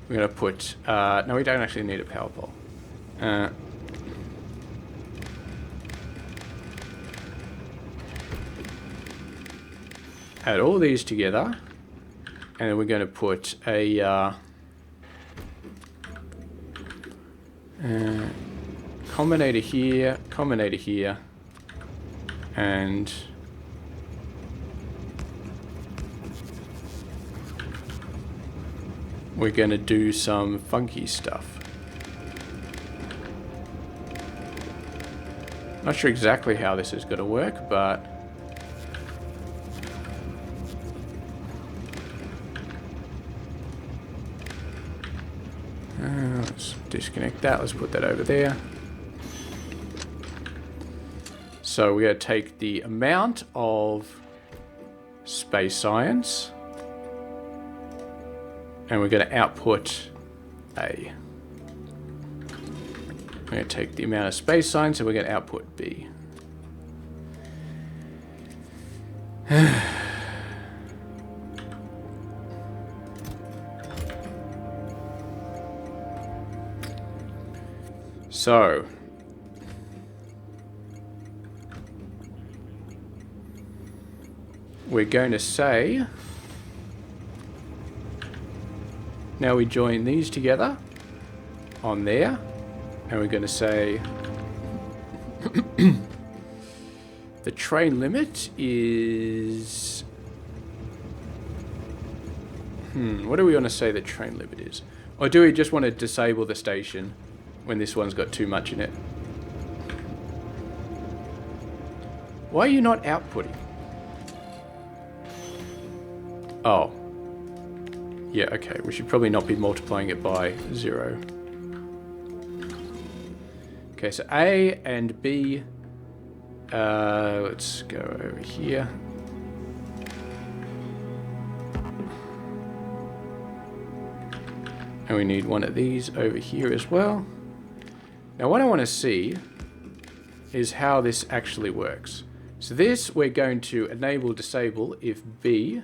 [SPEAKER 1] We're going to put... no, we don't actually need a power pole. Add all these together. And then we're going to put a... combinator here, and we're going to do some funky stuff. Not sure exactly how this is going to work, but let's disconnect that. Let's put that over there. So we're going to take the amount of space science and we're going to output A. We're going to take the amount of space science and we're going to output B. So we're going to say, now we join these together on there, and we're going to say The train limit is... what do we want to say the train limit is? Or do we just want to disable the station when this one's got too much in it? Why are you not outputting? Oh. Yeah, okay. We should probably not be multiplying it by 0. Okay, so A and B... let's go over here. And we need one of these over here as well. Now what I want to see is how this actually works. So this we're going to enable disable if B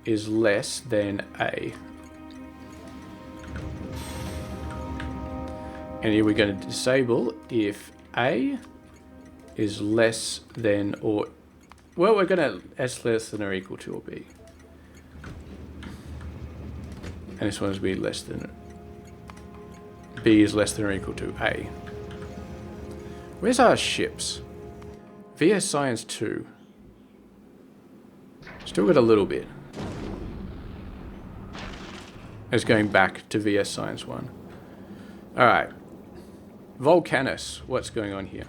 [SPEAKER 1] is less than A. And here we're going to disable if A is less than or... Well, we're going to S less than or equal to or B. And this one's B less than... B is less than or equal to A. Where's our ships? VS Science 2. Still got a little bit. It's going back to VS Science 1. Alright. Volcanus. What's going on here?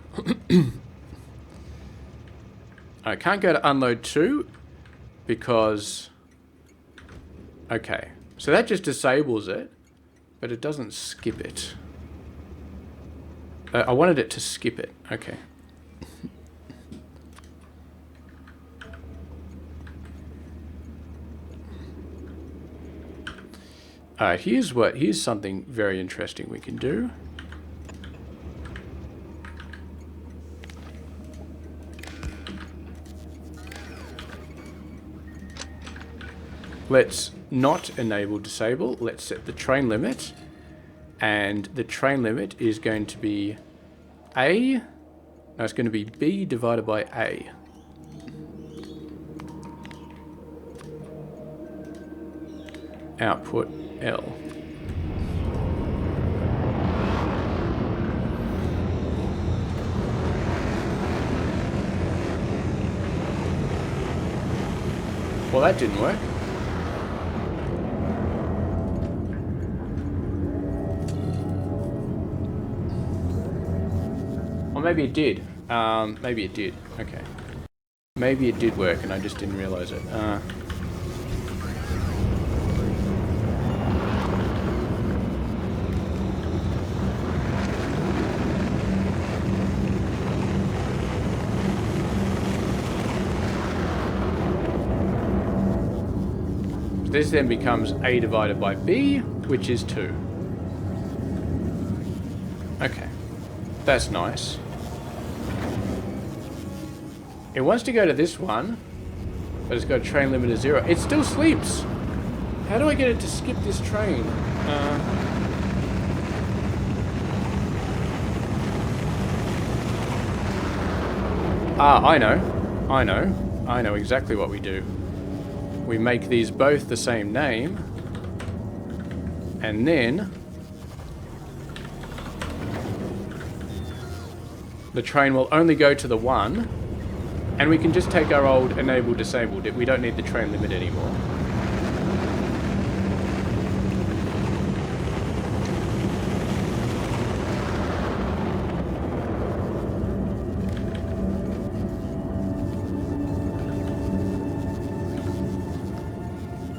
[SPEAKER 1] I can't go to unload 2 because... Okay. So that just disables it, but it doesn't skip it. I wanted it to skip it. Okay. Alright, here's something very interesting we can do. Let's not enable disable. Let's set the train limit. And the train limit is going to be A. No, it's going to be B divided by A. Output L. Well, that didn't work. Or maybe it did. Maybe it did. Okay. Maybe it did work and I just didn't realize it. This then becomes A divided by B, which is 2. Okay. That's nice. It wants to go to this one, but it's got a train limit of 0. It still sleeps. How do I get it to skip this train? I know exactly what we do. We make these both the same name, and then the train will only go to the one, and we can just take our old enable disabled. We don't need the train limit anymore.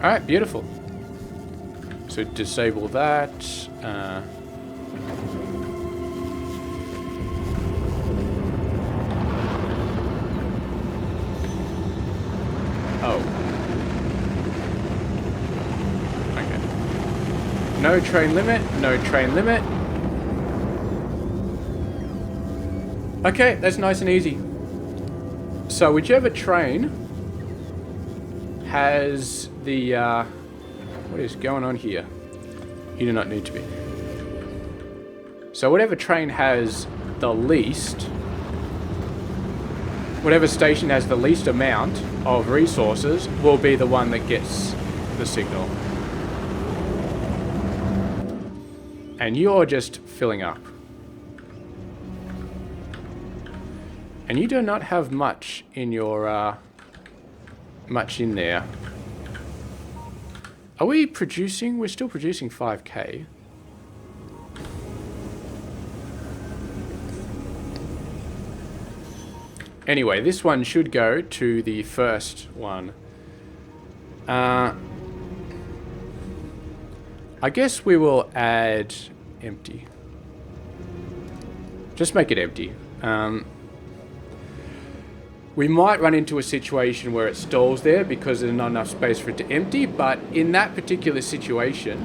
[SPEAKER 1] Alright, beautiful. So disable that. Oh. Okay. No train limit, no train limit. Okay, that's nice and easy. So whichever train has the, what is going on here? You do not need to be. So whatever train has the least, whatever station has the least amount of resources will be the one that gets the signal. And you're just filling up. And you do not have much in your, much in there. Are we producing? We're still producing 5k. Anyway, this one should go to the first one. I guess we will add empty. Just make it empty. We might run into a situation where it stalls there because there's not enough space for it to empty, but in that particular situation,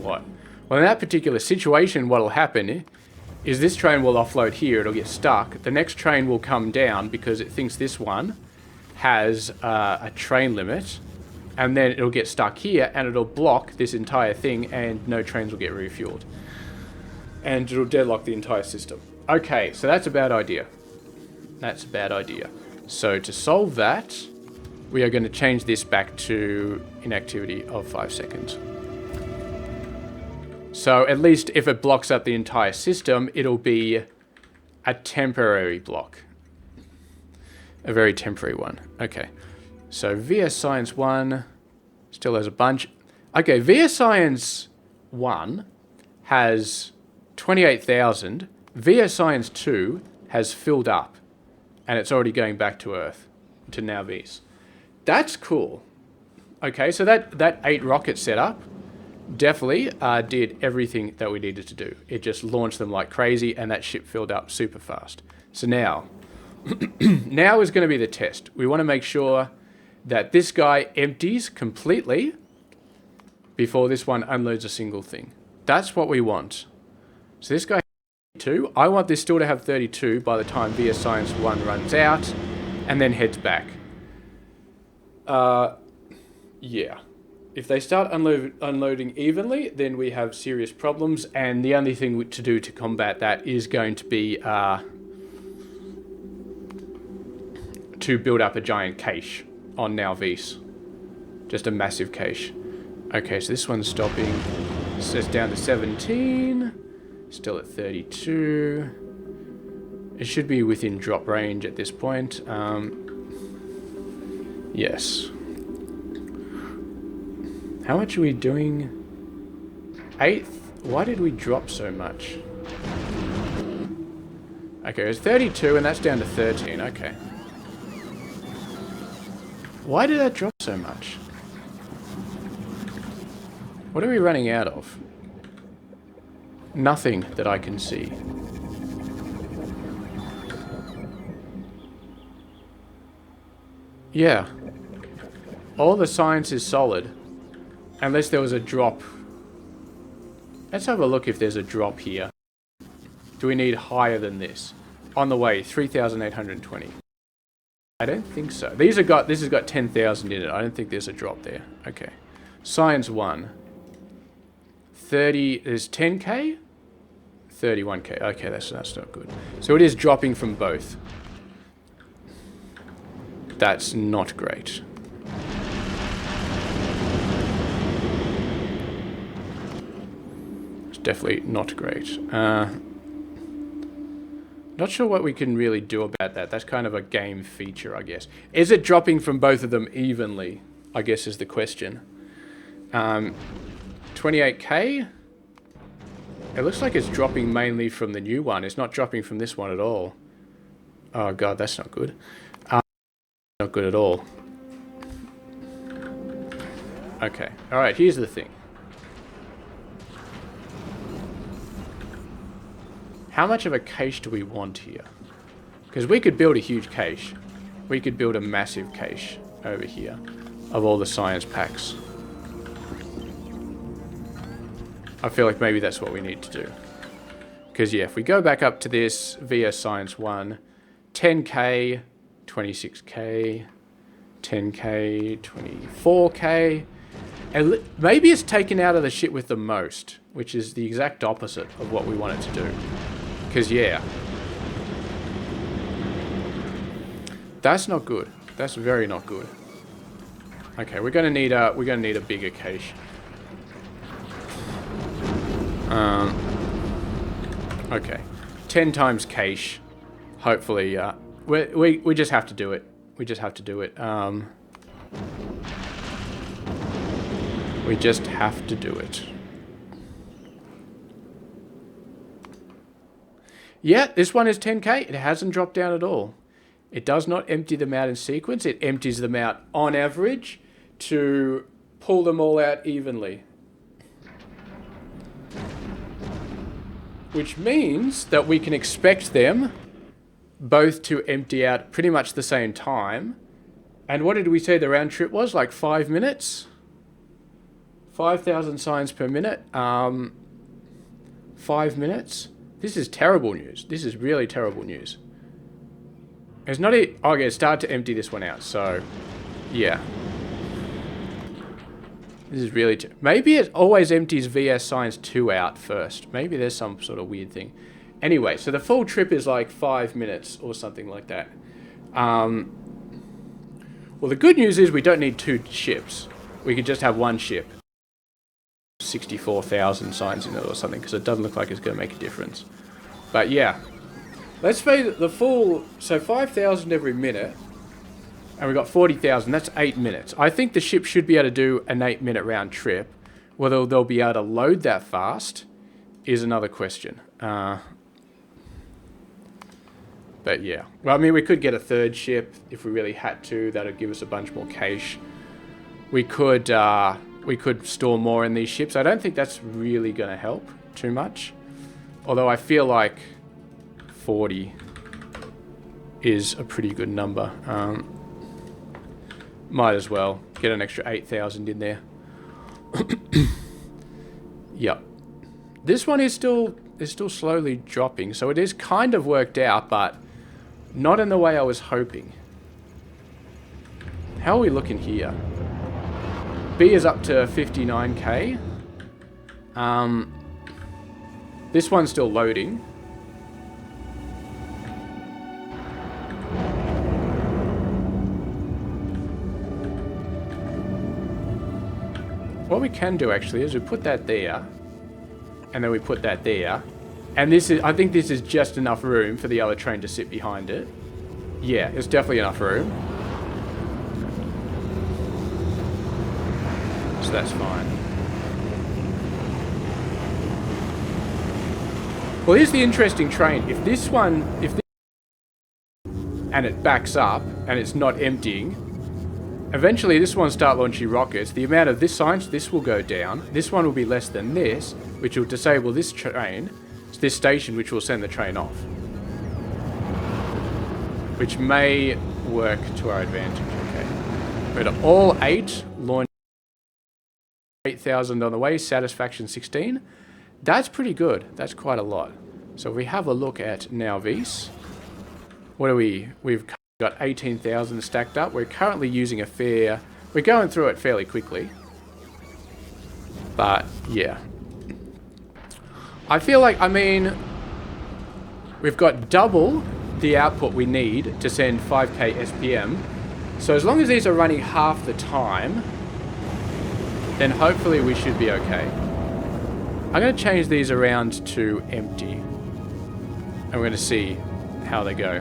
[SPEAKER 1] what? Well, in that particular situation, what will happen is this train will offload here, it'll get stuck. The next train will come down because it thinks this one has a train limit, and then it'll get stuck here and it'll block this entire thing and no trains will get refueled. And it'll deadlock the entire system. Okay, so that's a bad idea. That's a bad idea. So to solve that, we are going to change this back to inactivity of 5 seconds. So at least if it blocks up the entire system, it'll be a temporary block. A very temporary one. Okay. So VS Science 1 still has a bunch. Okay, VS Science 1 has 28,000. VS Science 2 has filled up. And it's already going back to Earth. To now Vs. That's cool. Okay, so that 8 rocket setup definitely did everything that we needed to do. It just launched them like crazy and that ship filled up super fast. So now, now is going to be the test. We want to make sure that this guy empties completely before this one unloads a single thing. That's what we want. So this guy has 32. I want this still to have 32 by the time VS Science 1 runs out and then heads back. Yeah. If they start unloading evenly, then we have serious problems, and the only thing to do to combat that is going to be to build up a giant cache on now Vs. Just a massive cache. Okay, so this one's stopping. So it's down to 17. Still at 32. It should be within drop range at this point. Yes. How much are we doing? 8th? Why did we drop so much? Okay, it's 32 and that's down to 13. Okay. Why did that drop so much? What are we running out of? Nothing that I can see. Yeah. All the science is solid. Unless there was a drop. Let's have a look if there's a drop here. Do we need higher than this? On the way, 3,820. I don't think so. This has got 10,000 in it. I don't think there's a drop there. Okay. Science 1. 30, there's 10k? 31k. Okay, that's not good. So it is dropping from both. That's not great. Definitely not great. Not sure what we can really do about that. That's kind of a game feature, I guess. Is it dropping from both of them evenly? I guess is the question. 28k? It looks like it's dropping mainly from the new one. It's not dropping from this one at all. Oh god, that's not good. Not good at all. Okay. Alright, here's the thing. How much of a cache do we want here? Because we could build a huge cache. We could build a massive cache over here of all the science packs. I feel like maybe that's what we need to do. Because yeah, if we go back up to this VS Science 1, 10k, 26k, 10k, 24k, and maybe it's taken out of the shit with the most, which is the exact opposite of what we want it to do. Because yeah, That's not good. That's very not good. Okay, we're gonna need a bigger cache. Okay, 10 times cache. Hopefully, we just have to do it. We just have to do it. We just have to do it. Yeah, this one is 10k. It hasn't dropped down at all. It does not empty them out in sequence. It empties them out on average to pull them all out evenly. Which means that we can expect them both to empty out pretty much the same time. And what did we say the round trip was? Like 5 minutes? 5,000 signs per minute. 5 minutes. This is terrible news. This is really terrible news. It's not it. Okay, start to empty this one out. So, yeah. This is really... Maybe it always empties VS Signs 2 out first. Maybe there's some sort of weird thing. Anyway, so the full trip is like 5 minutes or something like that. Well, the good news is we don't need 2 ships. We could just have 1 ship. 64,000 signs in it or something, because it doesn't look like it's going to make a difference. But yeah. Let's say the full... So 5,000 every minute. And we've got 40,000. That's 8 minutes. I think the ship should be able to do an 8-minute round trip. Whether they'll be able to load that fast is another question. But yeah. Well, I mean, we could get a 3rd ship if we really had to. That would give us a bunch more cache. We could store more in these ships. I don't think that's really going to help too much. Although I feel like 40 is a pretty good number. Might as well get an extra 8,000 in there. Yep. This one is still slowly dropping, so it is kind of worked out, but not in the way I was hoping. How are we looking here? B is up to 59k. This one's still loading. What we can do actually is we put that there, and then we put that there, and this is, I think this is just enough room for the other train to sit behind it. Yeah, it's definitely enough room. So that's fine. Well, here's the interesting train. If this one, and it backs up and it's not emptying, eventually this one will start launching rockets. The amount of this science, this will go down. This one will be less than this, which will disable this train, this station, which will send the train off. Which may work to our advantage, okay. But all 8 launch 8,000 on the way, satisfaction 16. That's pretty good. That's quite a lot. So if we have a look at now Vis, what are we? We've got 18,000 stacked up. We're currently using a fair... We're going through it fairly quickly. But, yeah. I feel like, I mean... We've got double the output we need to send 5k SPM. So as long as these are running half the time, then hopefully we should be okay. I'm going to change these around to empty. And we're going to see how they go.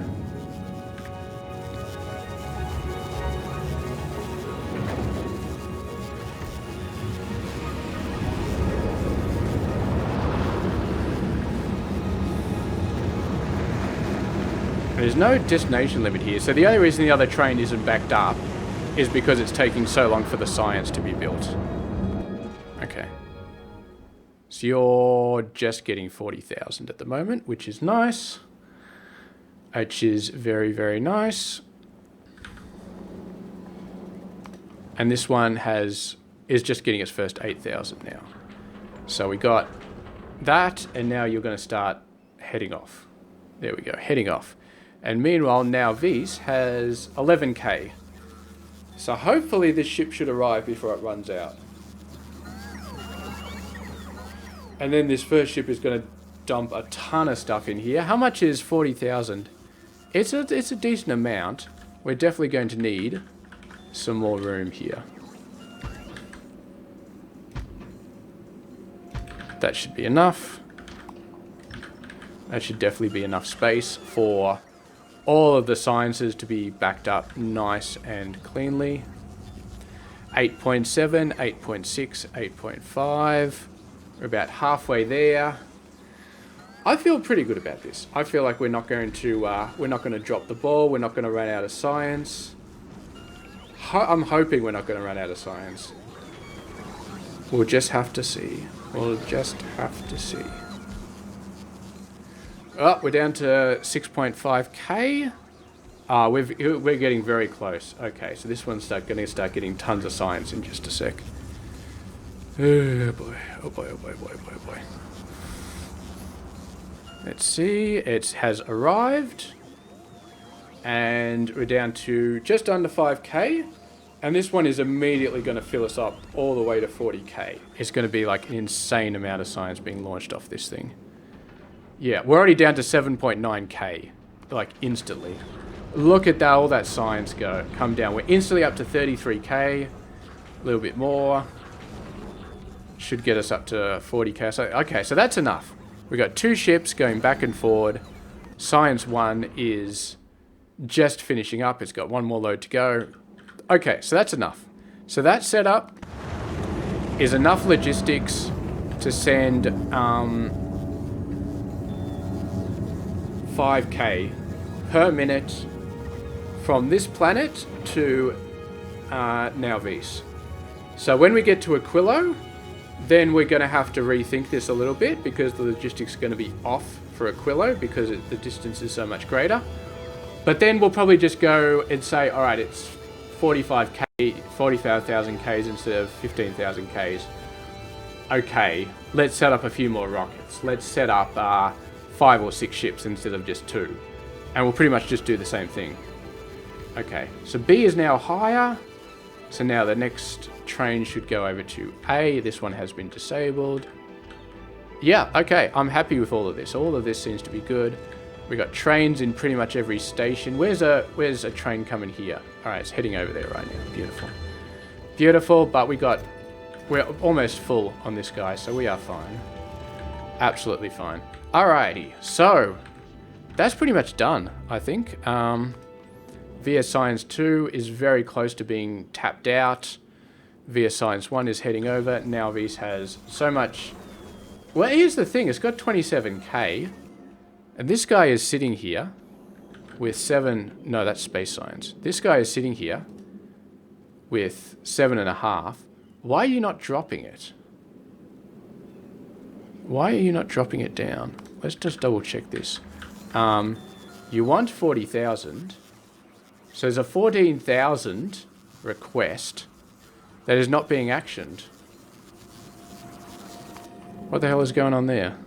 [SPEAKER 1] There's no destination limit here, so the only reason the other train isn't backed up is because it's taking so long for the science to be built. Okay. So you're just getting 40,000 at the moment, which is nice. Which is very, very nice. And this one is just getting its first 8,000 now. So we got that, and now you're going to start heading off. There we go, heading off. And meanwhile, now Vis has 11k. So hopefully this ship should arrive before it runs out. And then this first ship is going to dump a ton of stuff in here. How much is 40,000? It's a decent amount. we're definitely going to need some more room here. That should be enough. That should definitely be enough space for all of the sciences to be backed up nice and cleanly. 8.7, 8.6, 8.5. We're about halfway there. I feel pretty good about this. I feel like we're not going to drop the ball. We're not going to run out of science. I'm hoping we're not going to run out of science. We'll just have to see. We'll just have to see. Oh, we're down to 6.5k. We're getting very close. Okay, so this one's going to start getting tons of science in just a sec. Oh boy, oh boy, oh boy, oh boy, oh boy. Let's see, it has arrived. And we're down to just under 5k. And this one is immediately going to fill us up all the way to 40k. It's going to be like an insane amount of science being launched off this thing. Yeah, we're already down to 7.9k, like instantly. Look at that, all that science come down. We're instantly up to 33k, a little bit more. Should get us up to 40k. So, okay, so that's enough. We've got 2 ships going back and forward. Science 1 is just finishing up. It's got 1 more load to go. Okay, so that's enough. So that setup is enough logistics to send 5k per minute from this planet to Nauvis. So when we get to Aquilo, then we're going to have to rethink this a little bit because the logistics are going to be off for Aquilo because the distance is so much greater. But then we'll probably just go and say, all right, it's 45k, 45,000 Ks instead of 15,000 Ks. Okay, let's set up a few more rockets. Let's set up 5 or 6 ships instead of just 2. And we'll pretty much just do the same thing. Okay, so B is now higher. So now the next train should go over to A. This one has been disabled. Yeah, okay, I'm happy with all of this. All of this seems to be good. We got trains in pretty much every station. Where's a train coming here? All right, it's heading over there right now. Beautiful. Beautiful, but we're almost full on this guy, so we are fine. Absolutely fine. Alrighty, so that's pretty much done, I think. VS Science 2 is very close to being tapped out. VS Science 1 is heading over. Now VS has so much... Well, here's the thing. It's got 27k. And this guy is sitting here with 7... No, that's Space Science. This guy is sitting here with 7.5. Why are you not dropping it? Why are you not dropping it down? Let's just double check this. You want 40,000. So there's a 14,000 request that is not being actioned. What the hell is going on there?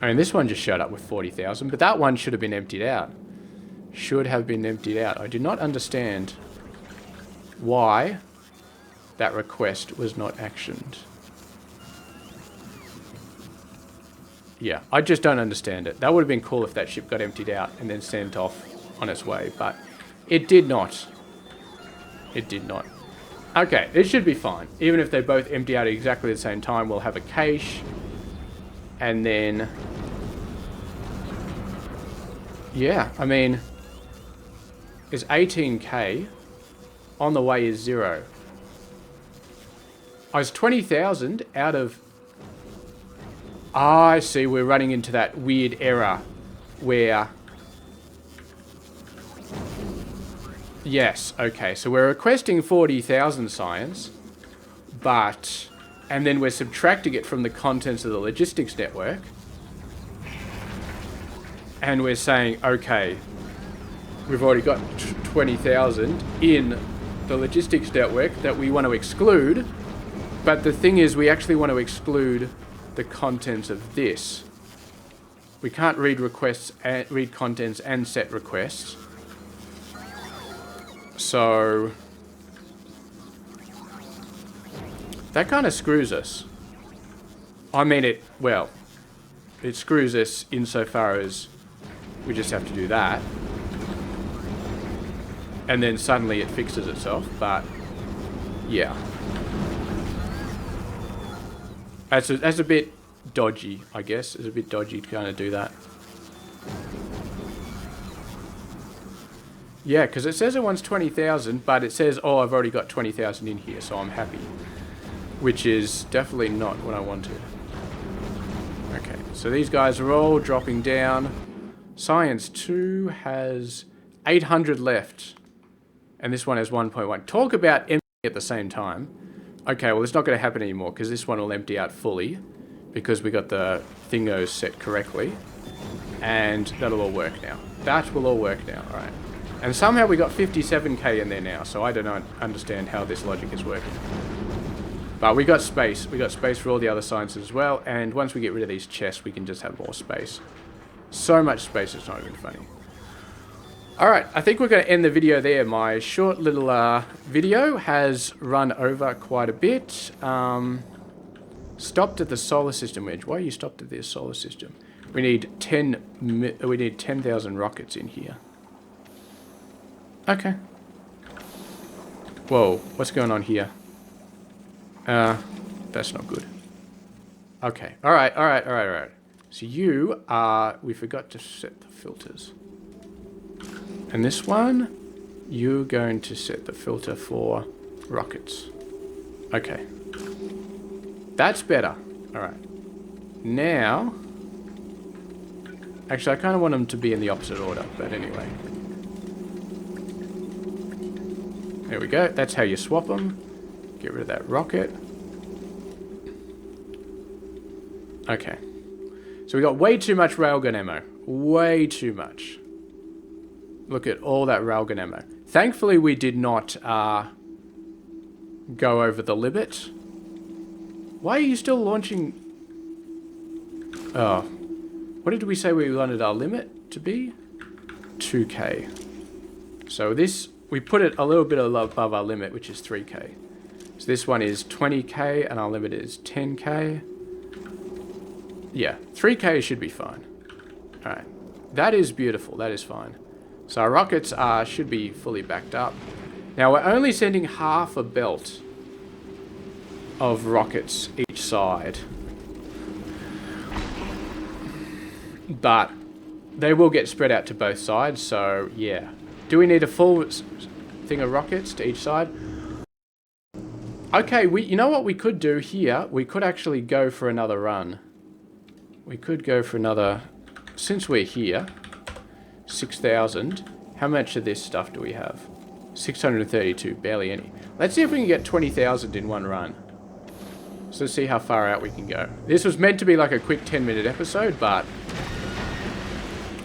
[SPEAKER 1] I mean, this one just showed up with 40,000, but that one should have been emptied out. Should have been emptied out. I do not understand why that request was not actioned. Yeah, I just don't understand it. That would have been cool if that ship got emptied out and then sent off on its way, but it did not. It did not. Okay, it should be fine. Even if they both empty out at exactly the same time, we'll have a cache. And then... Yeah, I mean... It's 18k. On the way is 0. I was 20,000 out of... I see, we're running into that weird error where... Yes, okay, so we're requesting 40,000 science, but... And then we're subtracting it from the contents of the logistics network. And we're saying, okay, we've already got 20,000 in the logistics network that we want to exclude. But the thing is, we actually want to exclude the contents of this. We can't read requests, and read contents and set requests. So that kind of screws us. I mean, it screws us insofar as We just have to do that. And then suddenly it fixes itself, but yeah. That's a bit dodgy, I guess. It's a bit dodgy to kind of do that. Yeah, because it says it wants 20,000, but it says, oh, I've already got 20,000 in here, so I'm happy. Which is definitely not what I wanted. Okay, so these guys are all dropping down. Science 2 has 800 left. And this one has 1.1. Talk about emptying at the same time. Okay, well, it's not going to happen anymore, because this one will empty out fully. Because we got the thingos set correctly. And that'll all work now. That will all work now, alright. And somehow we got 57k in there now, so I don't understand how this logic is working. But we got space. We got space for all the other sciences as well, and once we get rid of these chests, we can just have more space. So much space, it's not even funny. Alright, I think we're going to end the video there. My short little video has run over quite a bit. Stopped at the solar system edge. Why are you stopped at the solar system? We need 10,000 rockets in here. Okay. Whoa, what's going on here? That's not good. Okay, alright. So you are... We forgot to set the filters. And this one, you're going to set the filter for rockets. Okay. That's better. Alright. Now... Actually, I kind of want them to be in the opposite order, but anyway. There we go. That's how you swap them. Get rid of that rocket. Okay. So we got way too much railgun ammo. Way too much. Look at all that railgun ammo. Thankfully, we did not go over the limit. Why are you still launching... Oh. What did we say we wanted our limit to be? 2k. So this... We put it a little bit above our limit, which is 3k. So this one is 20k, and our limit is 10k. Yeah, 3k should be fine. Alright. That is beautiful. That is fine. So our rockets should be fully backed up. Now, we're only sending half a belt of rockets each side. But they will get spread out to both sides, so yeah. Do we need a full thing of rockets to each side? Okay, you know what we could do here? We could actually go for another run. We could go for another... Since we're here, 6,000. How much of this stuff do we have? 632, barely any. Let's see if we can get 20,000 in one run. So let's see how far out we can go. This was meant to be like a quick 10-minute episode, but...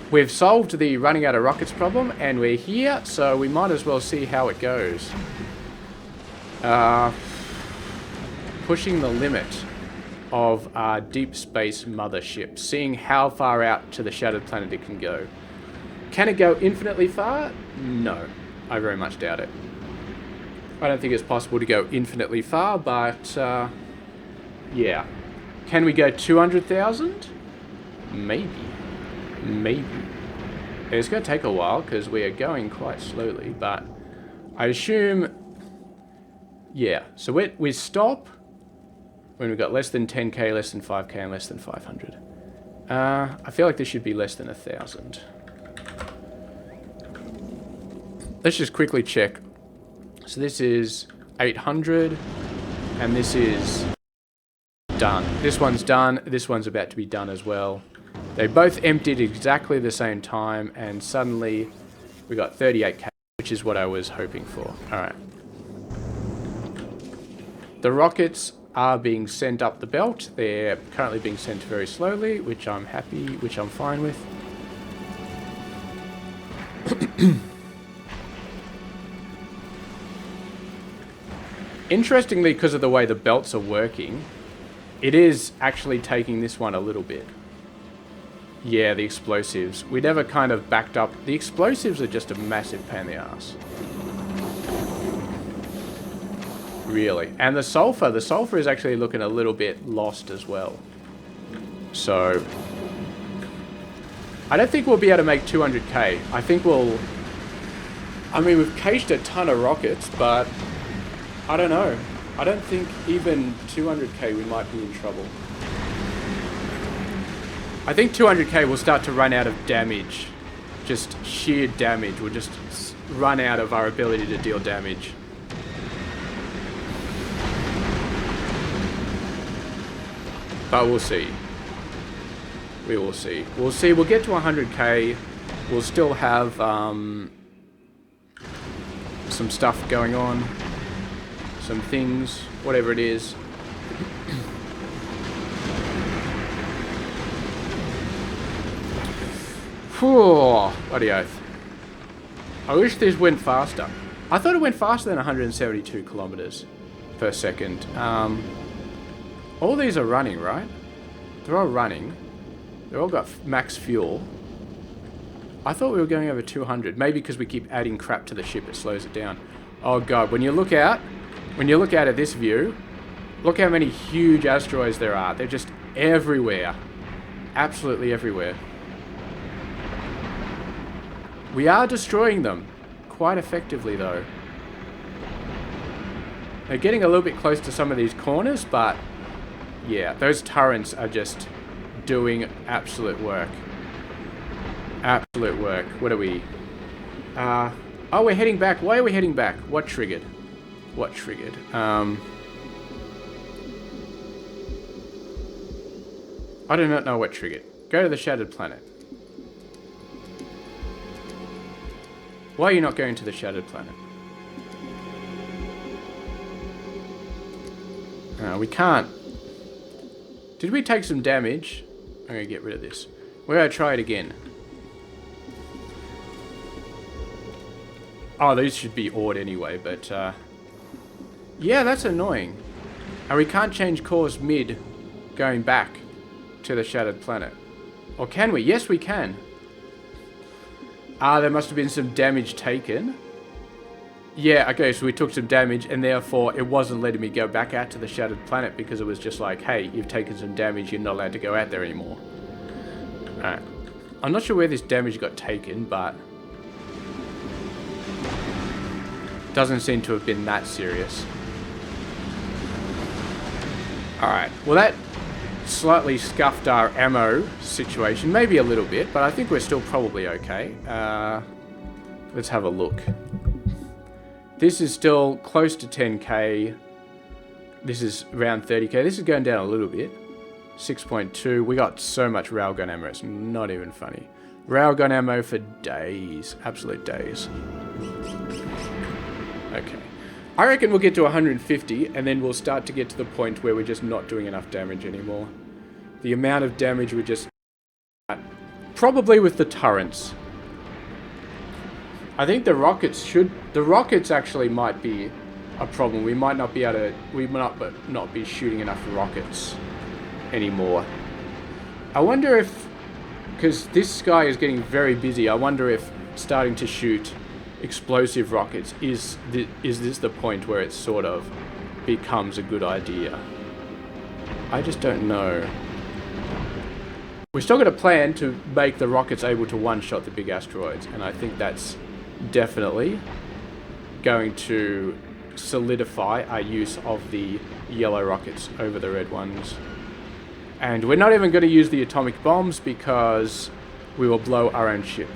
[SPEAKER 1] We've solved the running out of rockets problem, and we're here, so we might as well see how it goes. Pushing the limit of our deep space mothership, seeing how far out to the shattered planet it can go. Can it go infinitely far? No, I very much doubt it. I don't think it's possible to go infinitely far, but yeah. Can we go 200,000? Maybe. Maybe. It's going to take a while because we are going quite slowly, but I assume... Yeah, so we stop when we've got less than 10k, less than 5k, and less than 500. I feel like this should be less than 1,000. Let's just quickly check. So this is 800, and this is done. This one's done. This one's about to be done as well. They both emptied exactly the same time, and suddenly we got 38k, which is what I was hoping for. Alright. The rockets are being sent up the belt. They're currently being sent very slowly, which I'm fine with. Interestingly, because of the way the belts are working, it is actually taking this one a little bit. Yeah, the explosives. We never kind of backed up. The explosives are just a massive pain in the ass. Really. And the sulfur is actually looking a little bit lost as well. So, I don't think we'll be able to make 200k. I think we'll... I mean, we've cached a ton of rockets, but I don't know. I don't think even 200k we might be in trouble. I think 200k will start to run out of damage. Just sheer damage. We'll just run out of our ability to deal damage. But we'll see. We will see. We'll see. We'll get to 100k. We'll still have some stuff going on. Some things. Whatever it is. Whew. Bloody oath. I wish this went faster. I thought it went faster than 172 kilometers per second. All these are running, right? They're all running. They've all got max fuel. I thought we were going over 200. Maybe because we keep adding crap to the ship, it slows it down. Oh god, when you look out at this view, look how many huge asteroids there are. They're just everywhere. Absolutely everywhere. We are destroying them. Quite effectively, though. They're getting a little bit close to some of these corners, but... yeah, those turrets are just doing absolute work. Absolute work. What are we? Oh, we're heading back. Why are we heading back? What triggered? What triggered? I do not know what triggered. Go to the Shattered Planet. Why are you not going to the Shattered Planet? We can't. Did we take some damage? I'm going to get rid of this. We're going to try it again. Oh, these should be odd anyway, but... yeah, that's annoying. And we can't change course mid going back to the Shattered Planet. Or can we? Yes, we can. There must have been some damage taken. Yeah, okay, so we took some damage, and therefore it wasn't letting me go back out to the Shattered Planet because it was just like, hey, you've taken some damage, you're not allowed to go out there anymore. Alright. I'm not sure where this damage got taken, but... doesn't seem to have been that serious. Alright, well that slightly scuffed our ammo situation, maybe a little bit, but I think we're still probably okay. Let's have a look. This is still close to 10k. This is around 30k. This is going down a little bit. 6.2. We got so much railgun ammo. It's not even funny. Railgun ammo for days. Absolute days. Okay. I reckon we'll get to 150 and then we'll start to get to the point where we're just not doing enough damage anymore. The amount of damage we just... probably with the turrets. I think the rockets should... the rockets actually might be a problem. We might not be able to... we might not be shooting enough rockets anymore. I wonder if... because this sky is getting very busy. I wonder if starting to shoot explosive rockets is this the point where it sort of becomes a good idea. I just don't know. We're still got a plan to make the rockets able to one-shot the big asteroids, and I think that's definitely going to solidify our use of the yellow rockets over the red ones. And we're not even going to use the atomic bombs because we will blow our own ship.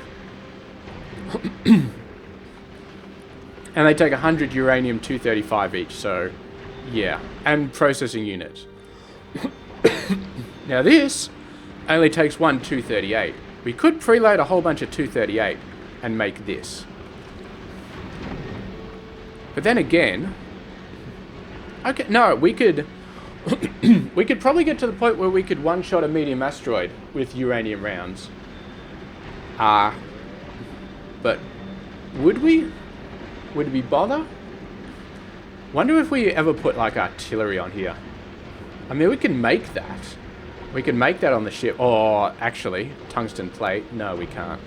[SPEAKER 1] And they take 100 uranium-235 each, so yeah. And processing units. Now this only takes one 238. We could preload a whole bunch of 238 and make this. But then again... okay, no, we could... we could probably get to the point where we could one-shot a medium asteroid with uranium rounds. But would we? Would we bother? Wonder if we ever put, like, artillery on here. I mean, we can make that. We can make that on the ship. Or, actually, tungsten plate. No, we can't.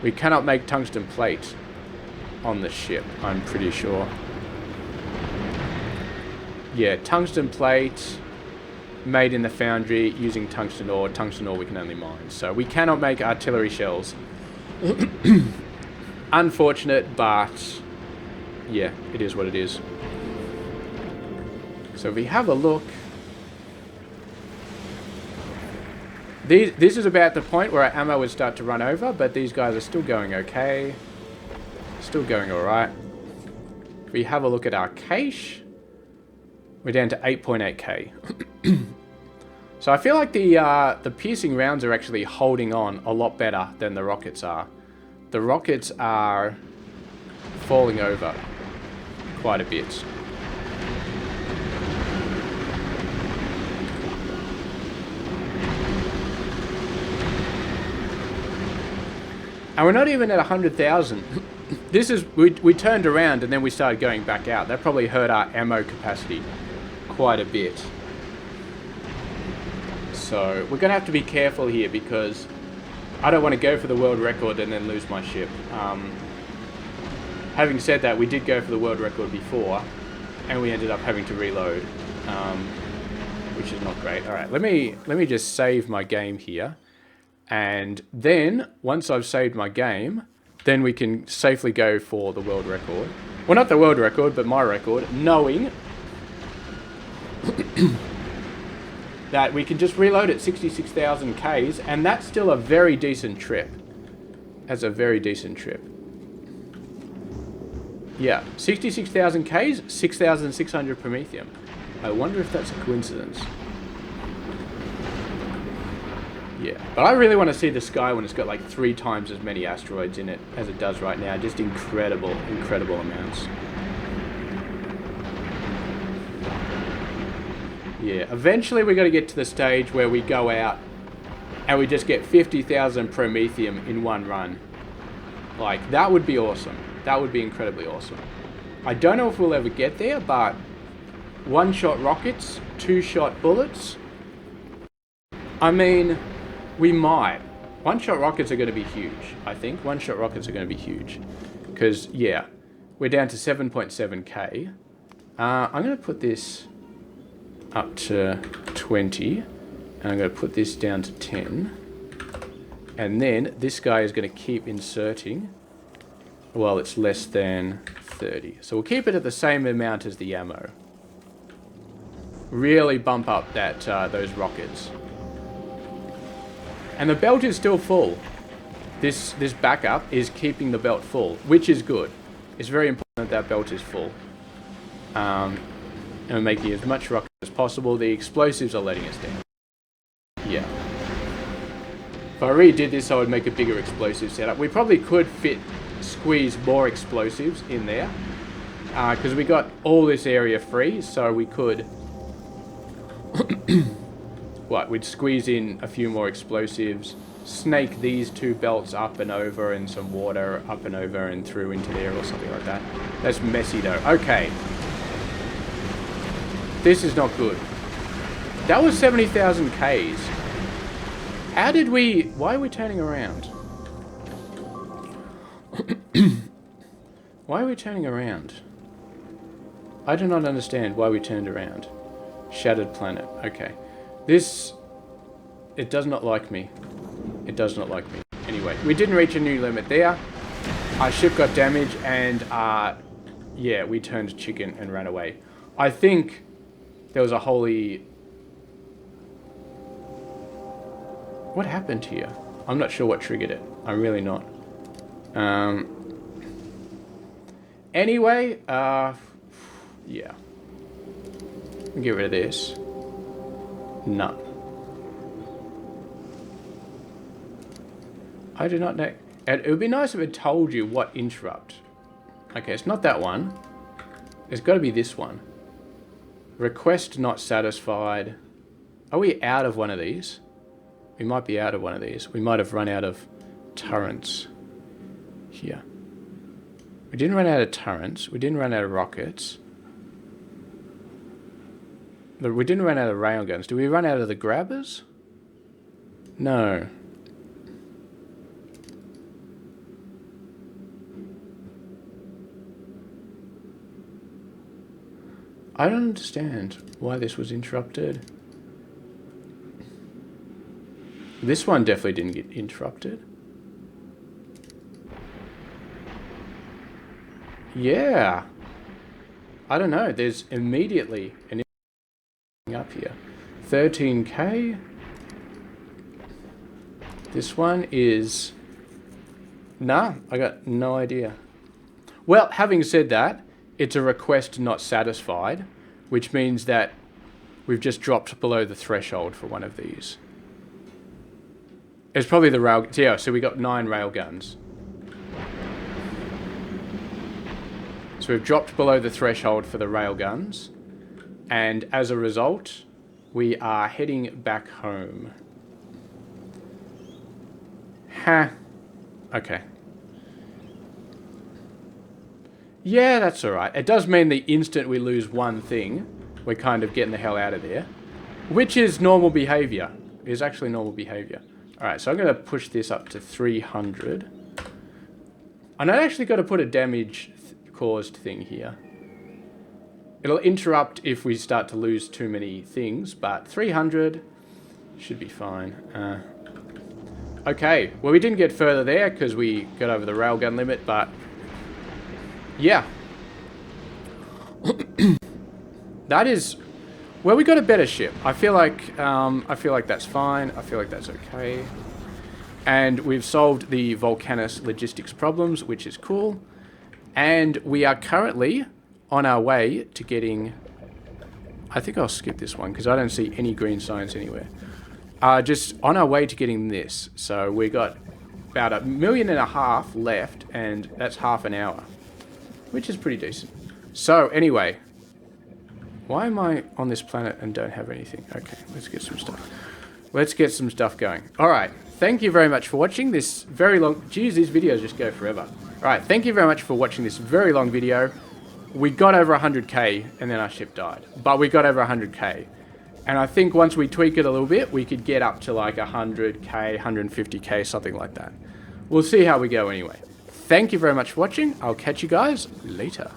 [SPEAKER 1] We cannot make tungsten plate on the ship, I'm pretty sure. Yeah, tungsten plate. made in the foundry using tungsten ore. Tungsten ore we can only mine. So we cannot make artillery shells. Unfortunate, but yeah, it is what it is. So if we have a look, this is about the point where our ammo would start to run over, but these guys are still going okay. Still going alright. If we have a look at our cache, we're down to 8.8k. So I feel like the piercing rounds are actually holding on a lot better than the rockets are. The rockets are falling over quite a bit. And we're not even at 100,000. This is, we turned around and then we started going back out. That probably hurt our ammo capacity quite a bit. So we're going to have to be careful here because I don't want to go for the world record and then lose my ship. Having said that, we did go for the world record before and we ended up having to reload, which is not great. All right, let me just save my game here. And then, once I've saved my game, then we can safely go for the world record. Well, not the world record, but my record, knowing that we can just reload at 66,000 Ks, and that's still a very decent trip. That's a very decent trip. Yeah, 66,000 Ks, 6,600 Promethium. I wonder if that's a coincidence. Yeah, but I really want to see the sky when it's got like 3 times as many asteroids in it as it does right now. Just incredible, incredible amounts. Yeah, eventually we're going to get to the stage where we go out and we just get 50,000 Promethium in one run. Like, that would be awesome. That would be incredibly awesome. I don't know if we'll ever get there, but one-shot rockets, two-shot bullets, I mean, we might. One-shot rockets are going to be huge, I think. One-shot rockets are going to be huge. Because, yeah, we're down to 7.7k. I'm going to put this up to 20. And I'm going to put this down to 10. And then this guy is going to keep inserting while it's less than 30. So we'll keep it at the same amount as the ammo. Really bump up that those rockets. And the belt is still full. This backup is keeping the belt full, which is good. It's very important that belt is full. And we're making as much rocket as possible. The explosives are letting us down. Yeah. If I redid this, I would make a bigger explosive setup. We probably could squeeze more explosives in there. Because we got all this area free, so we could... What, we'd squeeze in a few more explosives, snake these 2 belts up and over and some water up and over and through into there or something like that. That's messy though. Okay. This is not good. That was 70,000 Ks. How did we... Why are we turning around? Why are we turning around? I do not understand why we turned around. Shattered planet. Okay. This, it does not like me. It does not like me. Anyway, we didn't reach a new limit there. Our ship got damaged and, yeah, we turned chicken and ran away. I think there was a holy... What happened here? I'm not sure what triggered it. I'm really not. Anyway, yeah. Get rid of this. No. I do not know. It would be nice if it told you what interrupt. Okay, it's not that one. It's got to be this one. Request not satisfied. Are we out of one of these? We might be out of one of these. We might have run out of turrets. Here. We didn't run out of turrets. We didn't run out of rockets. But we didn't run out of railguns. Did we run out of the grabbers? No. I don't understand why this was interrupted. This one definitely didn't get interrupted. Yeah. I don't know. There's immediately an up here. 13k. This one is... Nah, I got no idea. Well, having said that, it's a request not satisfied, which means that we've just dropped below the threshold for one of these. It's probably the rail... Yeah, so we got 9 railguns. So we've dropped below the threshold for the railguns, and as a result, we are heading back home. Ha. Okay. Yeah, that's alright. It does mean the instant we lose one thing, we're kind of getting the hell out of there. Which is normal behavior. It is actually normal behavior. Alright, so I'm going to push this up to 300. And I actually got to put a damage caused thing here. It'll interrupt if we start to lose too many things, but 300 should be fine. Okay, well we didn't get further there because we got over the railgun limit, but yeah. That is... Well, we got a better ship. I feel like that's fine. I feel like that's okay. And we've solved the Volcanus logistics problems, which is cool. And we are currently on our way to getting... I think I'll skip this one because I don't see any green signs anywhere. Just on our way to getting this. So we got about 1.5 million left, and that's half an hour, which is pretty decent. So anyway, why am I on this planet and don't have anything? Okay, let's get some stuff. Let's get some stuff going. All right, thank you very much for watching this very long... Geez, these videos just go forever. All right, thank you very much for watching this very long video. We got over 100k and then our ship died, but we got over 100k. And I think once we tweak it a little bit, we could get up to like 100k, 150k, something like that. We'll see how we go anyway. Thank you very much for watching. I'll catch you guys later.